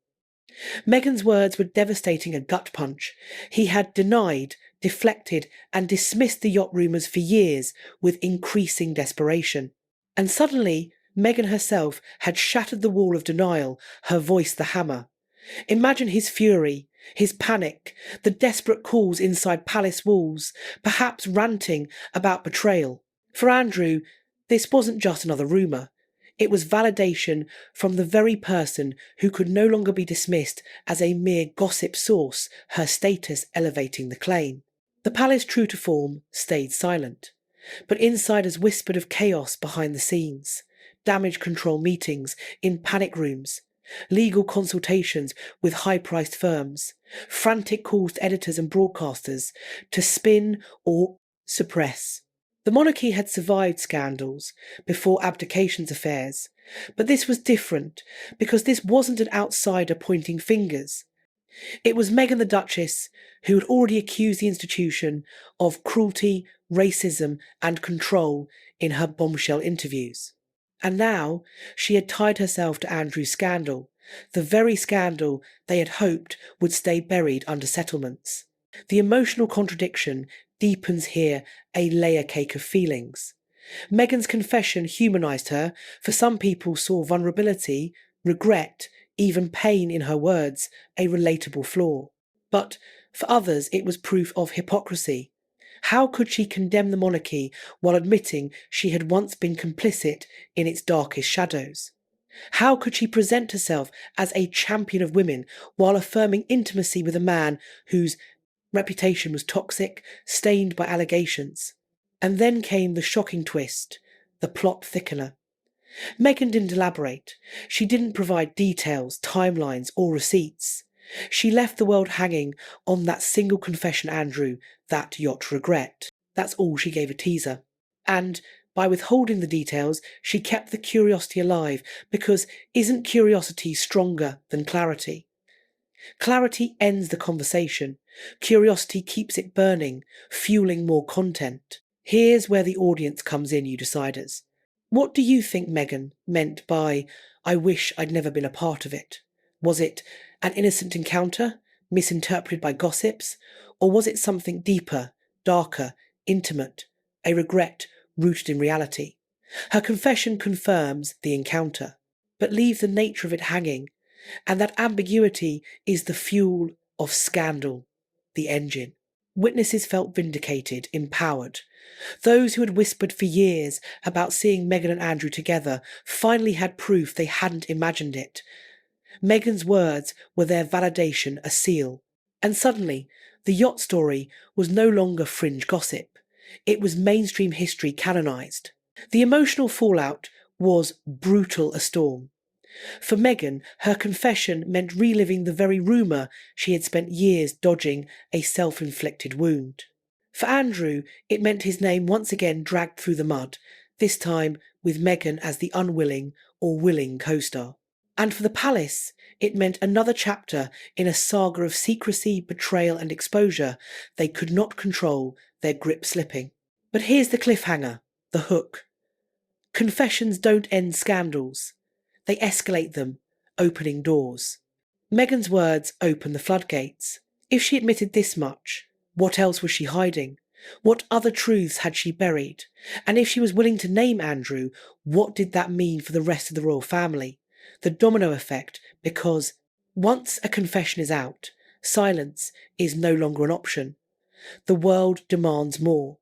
Meghan's words were devastating, a gut punch. He had denied, deflected, and dismissed the yacht rumours for years with increasing desperation. And suddenly, Meghan herself had shattered the wall of denial, her voice the hammer. Imagine his fury, his panic, the desperate calls inside palace walls, perhaps ranting about betrayal. For Andrew, this wasn't just another rumour. It was validation from the very person who could no longer be dismissed as a mere gossip source, her status elevating the claim. The palace, true to form, stayed silent. But insiders whispered of chaos behind the scenes, damage control meetings in panic rooms, legal consultations with high-priced firms, frantic calls to editors and broadcasters to spin or suppress. The monarchy had survived scandals before abdications affairs, but this was different because this wasn't an outsider pointing fingers. It was Meghan the Duchess who had already accused the institution of cruelty, racism and control in her Bombshell interviews. And now she had tied herself to Andrew's scandal, the very scandal they had hoped would stay buried under settlements. The emotional contradiction deepens here, a layer cake of feelings. Meghan's confession humanised her. For some people saw vulnerability, regret, even pain in her words, a relatable flaw. But for others it was proof of hypocrisy. How could she condemn the monarchy while admitting she had once been complicit in its darkest shadows? How could she present herself as a champion of women while affirming intimacy with a man whose reputation was toxic, stained by allegations? And then came the shocking twist, the plot thickener. Meghan didn't elaborate. She didn't provide details, timelines, or receipts. She left the world hanging on that single confession, Andrew, that yacht regret. That's all. She gave a teaser. And by withholding the details, she kept the curiosity alive, because isn't curiosity stronger than clarity? Clarity ends the conversation. Curiosity keeps it burning, fueling more content. Here's where the audience comes in, you deciders. What do you think Meghan meant by, "I wish I'd never been a part of it"? Was it an innocent encounter, misinterpreted by gossips? Or was it something deeper, darker, intimate, a regret rooted in reality? Her confession confirms the encounter, but leaves the nature of it hanging, and that ambiguity is the fuel of scandal, the engine. Witnesses felt vindicated, empowered. Those who had whispered for years about seeing Meghan and Andrew together finally had proof they hadn't imagined it. Meghan's words were their validation, a seal. And suddenly, the yacht story was no longer fringe gossip. It was mainstream history canonised. The emotional fallout was brutal a storm. For Meghan, her confession meant reliving the very rumour she had spent years dodging, a self-inflicted wound. For Andrew, it meant his name once again dragged through the mud, this time with Meghan as the unwilling or willing co-star. And for the palace, it meant another chapter in a saga of secrecy, betrayal and exposure they could not control, their grip slipping. But here's the cliffhanger, the hook. Confessions don't end scandals. They escalate them, opening doors. Meghan's words opened the floodgates. If she admitted this much, what else was she hiding? What other truths had she buried? And if she was willing to name Andrew, what did that mean for the rest of the royal family? The domino effect, because once a confession is out, silence is no longer an option. The world demands more.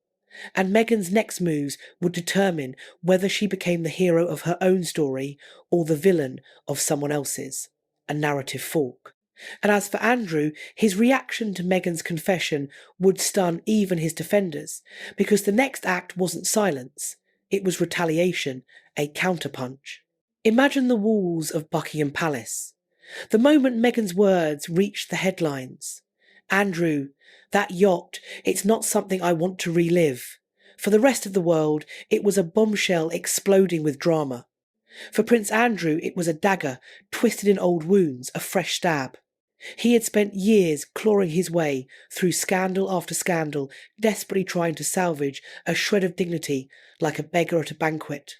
And Meghan's next moves would determine whether she became the hero of her own story or the villain of someone else's, a narrative fork. And as for Andrew, his reaction to Meghan's confession would stun even his defenders, because the next act wasn't silence, it was retaliation, a counterpunch. Imagine the walls of Buckingham Palace. The moment Meghan's words reached the headlines. Andrew, that yacht, it's not something I want to relive. For the rest of the world, it was a bombshell exploding with drama. For Prince Andrew, it was a dagger twisted in old wounds, a fresh stab. He had spent years clawing his way through scandal after scandal, desperately trying to salvage a shred of dignity like a beggar at a banquet.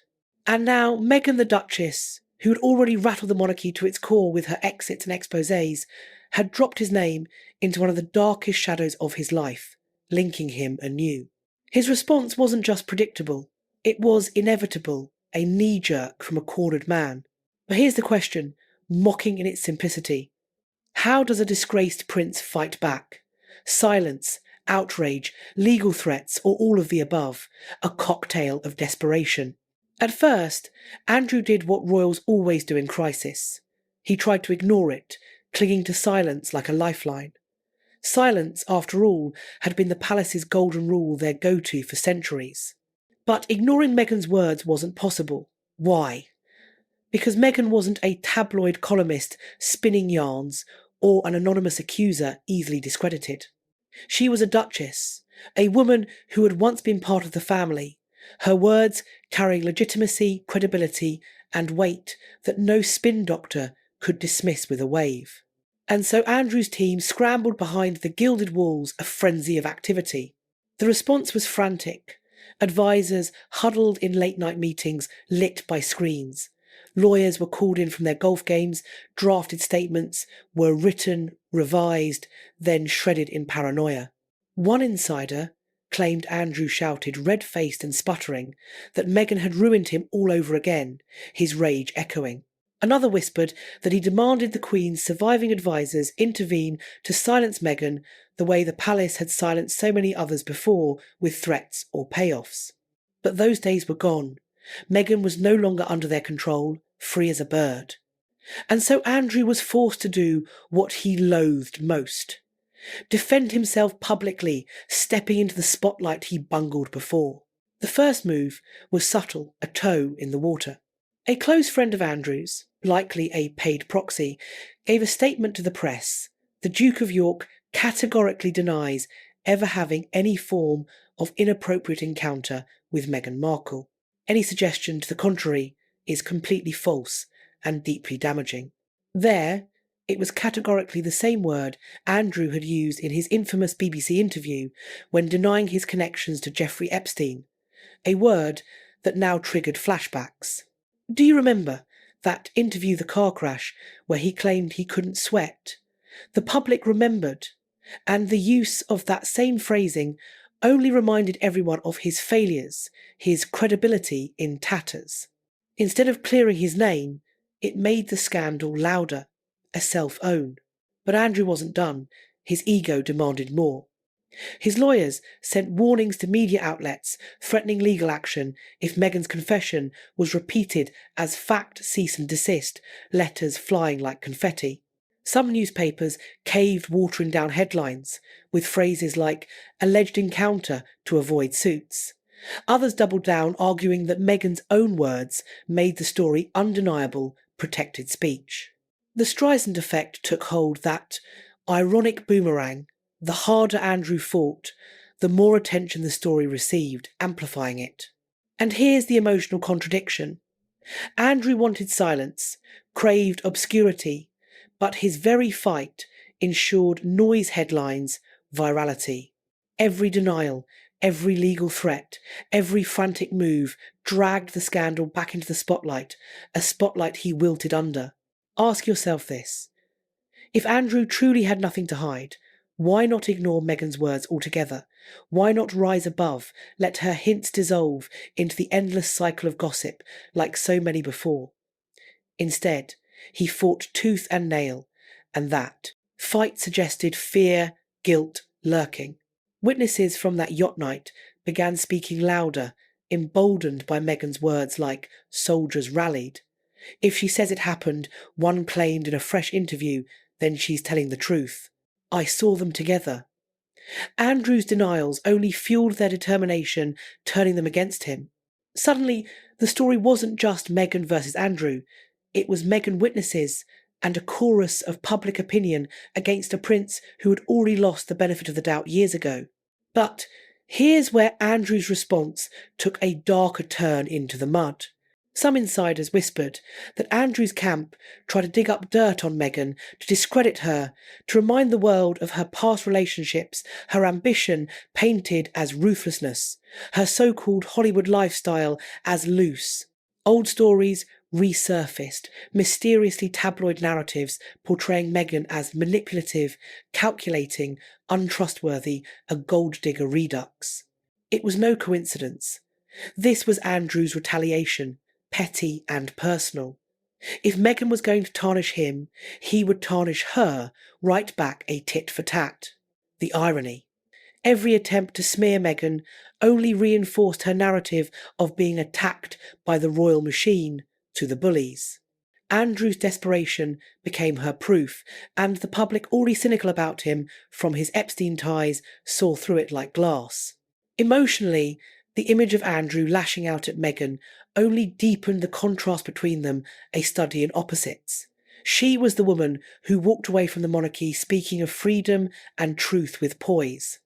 And now Meghan the Duchess, who had already rattled the monarchy to its core with her exits and exposés, had dropped his name into one of the darkest shadows of his life, linking him anew. His response wasn't just predictable, it was inevitable, a knee-jerk from a cornered man. But here's the question, mocking in its simplicity. How does a disgraced prince fight back? Silence, outrage, legal threats, or all of the above, a cocktail of desperation. At first, Andrew did what royals always do in crisis. He tried to ignore it, clinging to silence like a lifeline. Silence, after all, had been the palace's golden rule, their go-to for centuries. But ignoring Meghan's words wasn't possible. Why? Because Meghan wasn't a tabloid columnist spinning yarns or an anonymous accuser easily discredited. She was a duchess, a woman who had once been part of the family, her words carrying legitimacy, credibility, and weight that no spin doctor could dismiss with a wave. And so Andrew's team scrambled behind the gilded walls, a frenzy of activity. The response was frantic. Advisors huddled in late-night meetings lit by screens. Lawyers were called in from their golf games, drafted statements were written, revised, then shredded in paranoia. One insider claimed Andrew shouted, red-faced and sputtering, that Meghan had ruined him all over again, his rage echoing. Another whispered that he demanded the Queen's surviving advisers intervene to silence Meghan the way the palace had silenced so many others before with threats or payoffs. But those days were gone. Meghan was no longer under their control, free as a bird. And so Andrew was forced to do what he loathed most: defend himself publicly, stepping into the spotlight he bungled before. The first move was subtle, a toe in the water. A close friend of Andrew's, likely a paid proxy, gave a statement to the press. The Duke of York categorically denies ever having any form of inappropriate encounter with Meghan Markle. Any suggestion to the contrary is completely false and deeply damaging. There, it was categorically the same word Andrew had used in his infamous BBC interview when denying his connections to Jeffrey Epstein, a word that now triggered flashbacks. Do you remember that interview, The Car Crash, where he claimed he couldn't sweat? The public remembered, and the use of that same phrasing only reminded everyone of his failures, his credibility in tatters. Instead of clearing his name, it made the scandal louder, a self-own. But Andrew wasn't done. His ego demanded more. His lawyers sent warnings to media outlets threatening legal action if Meghan's confession was repeated as fact cease and desist, letters flying like confetti. Some newspapers caved watering down headlines with phrases like alleged encounter to avoid suits. Others doubled down, arguing that Meghan's own words made the story undeniable, protected speech. The Streisand effect took hold, that ironic boomerang. The harder Andrew fought, the more attention the story received, amplifying it. And here's the emotional contradiction. Andrew wanted silence, craved obscurity, but his very fight ensured noise headlines, virality. Every denial, every legal threat, every frantic move dragged the scandal back into the spotlight, a spotlight he wilted under. Ask yourself this. If Andrew truly had nothing to hide, why not ignore Meghan's words altogether? Why not rise above, let her hints dissolve into the endless cycle of gossip like so many before? Instead, he fought tooth and nail, and that fight suggested fear, guilt, lurking. Witnesses from that yacht night began speaking louder, emboldened by Meghan's words like soldiers rallied. If she says it happened, one claimed in a fresh interview, then she's telling the truth. I saw them together. Andrew's denials only fueled their determination, turning them against him. Suddenly, the story wasn't just Meghan versus Andrew. It was Meghan witnesses and a chorus of public opinion against a prince who had already lost the benefit of the doubt years ago. But here's where Andrew's response took a darker turn into the mud. Some insiders whispered that Andrew's camp tried to dig up dirt on Meghan to discredit her, to remind the world of her past relationships, her ambition painted as ruthlessness, her so-called Hollywood lifestyle as loose. Old stories resurfaced, mysteriously tabloid narratives portraying Meghan as manipulative, calculating, untrustworthy, a gold digger redux. It was no coincidence. This was Andrew's retaliation, petty and personal. If Meghan was going to tarnish him, he would tarnish her right back, a tit for tat. The irony. Every attempt to smear Meghan only reinforced her narrative of being attacked by the royal machine to the bullies. Andrew's desperation became her proof, and the public, already cynical about him from his Epstein ties, saw through it like glass. Emotionally, the image of Andrew lashing out at Meghan only deepened the contrast between them, a study in opposites. She was the woman who walked away from the monarchy speaking of freedom and truth with poise.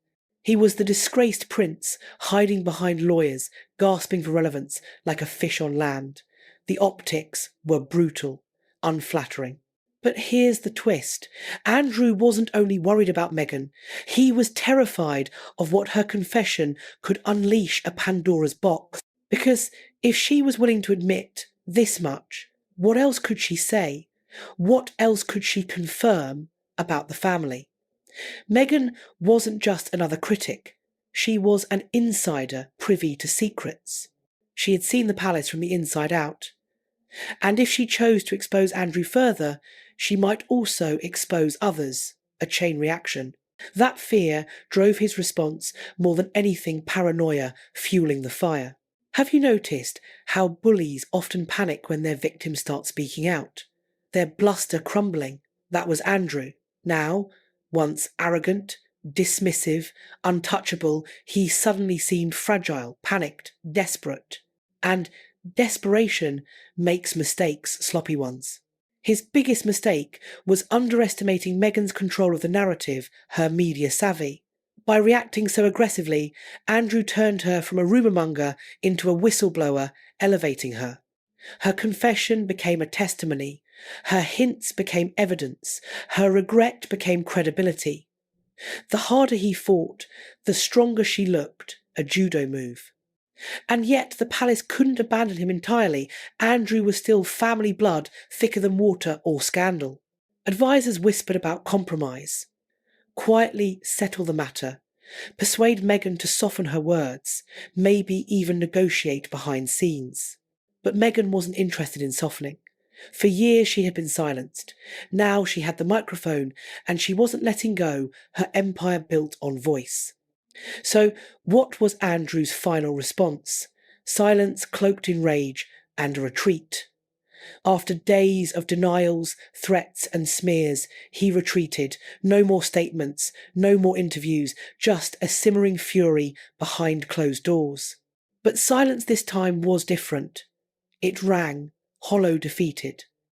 He was the disgraced prince, hiding behind lawyers, gasping for relevance like a fish on land. The optics were brutal, unflattering. But here's the twist. Andrew wasn't only worried about Meghan, he was terrified of what her confession could unleash, a Pandora's box. Because if she was willing to admit this much, what else could she say? What else could she confirm about the family? Meghan wasn't just another critic. She was an insider privy to secrets. She had seen the palace from the inside out. And if she chose to expose Andrew further, she might also expose others, a chain reaction. That fear drove his response more than anything, paranoia fueling the fire. Have you noticed how bullies often panic when their victims start speaking out? Their bluster crumbling. That was Andrew. Now, once arrogant, dismissive, untouchable, he suddenly seemed fragile, panicked, desperate. And desperation makes mistakes, sloppy ones. His biggest mistake was underestimating Meghan's control of the narrative, her media savvy. By reacting so aggressively, Andrew turned her from a rumour-monger into a whistleblower, elevating her. Her confession became a testimony. Her hints became evidence. Her regret became credibility. The harder he fought, the stronger she looked, a judo move. And yet the palace couldn't abandon him entirely. Andrew was still family blood, thicker than water or scandal. Advisers whispered about compromise. Quietly settle the matter. Persuade Meghan to soften her words, maybe even negotiate behind scenes. But Meghan wasn't interested in softening. For years she had been silenced. Now she had the microphone, and she wasn't letting go, her empire built on voice. So what was Andrew's final response? Silence cloaked in rage and a retreat. After days of denials, threats and smears, he retreated. No more statements, no more interviews, just a simmering fury behind closed doors. But silence this time was different. It rang, hollow, defeated.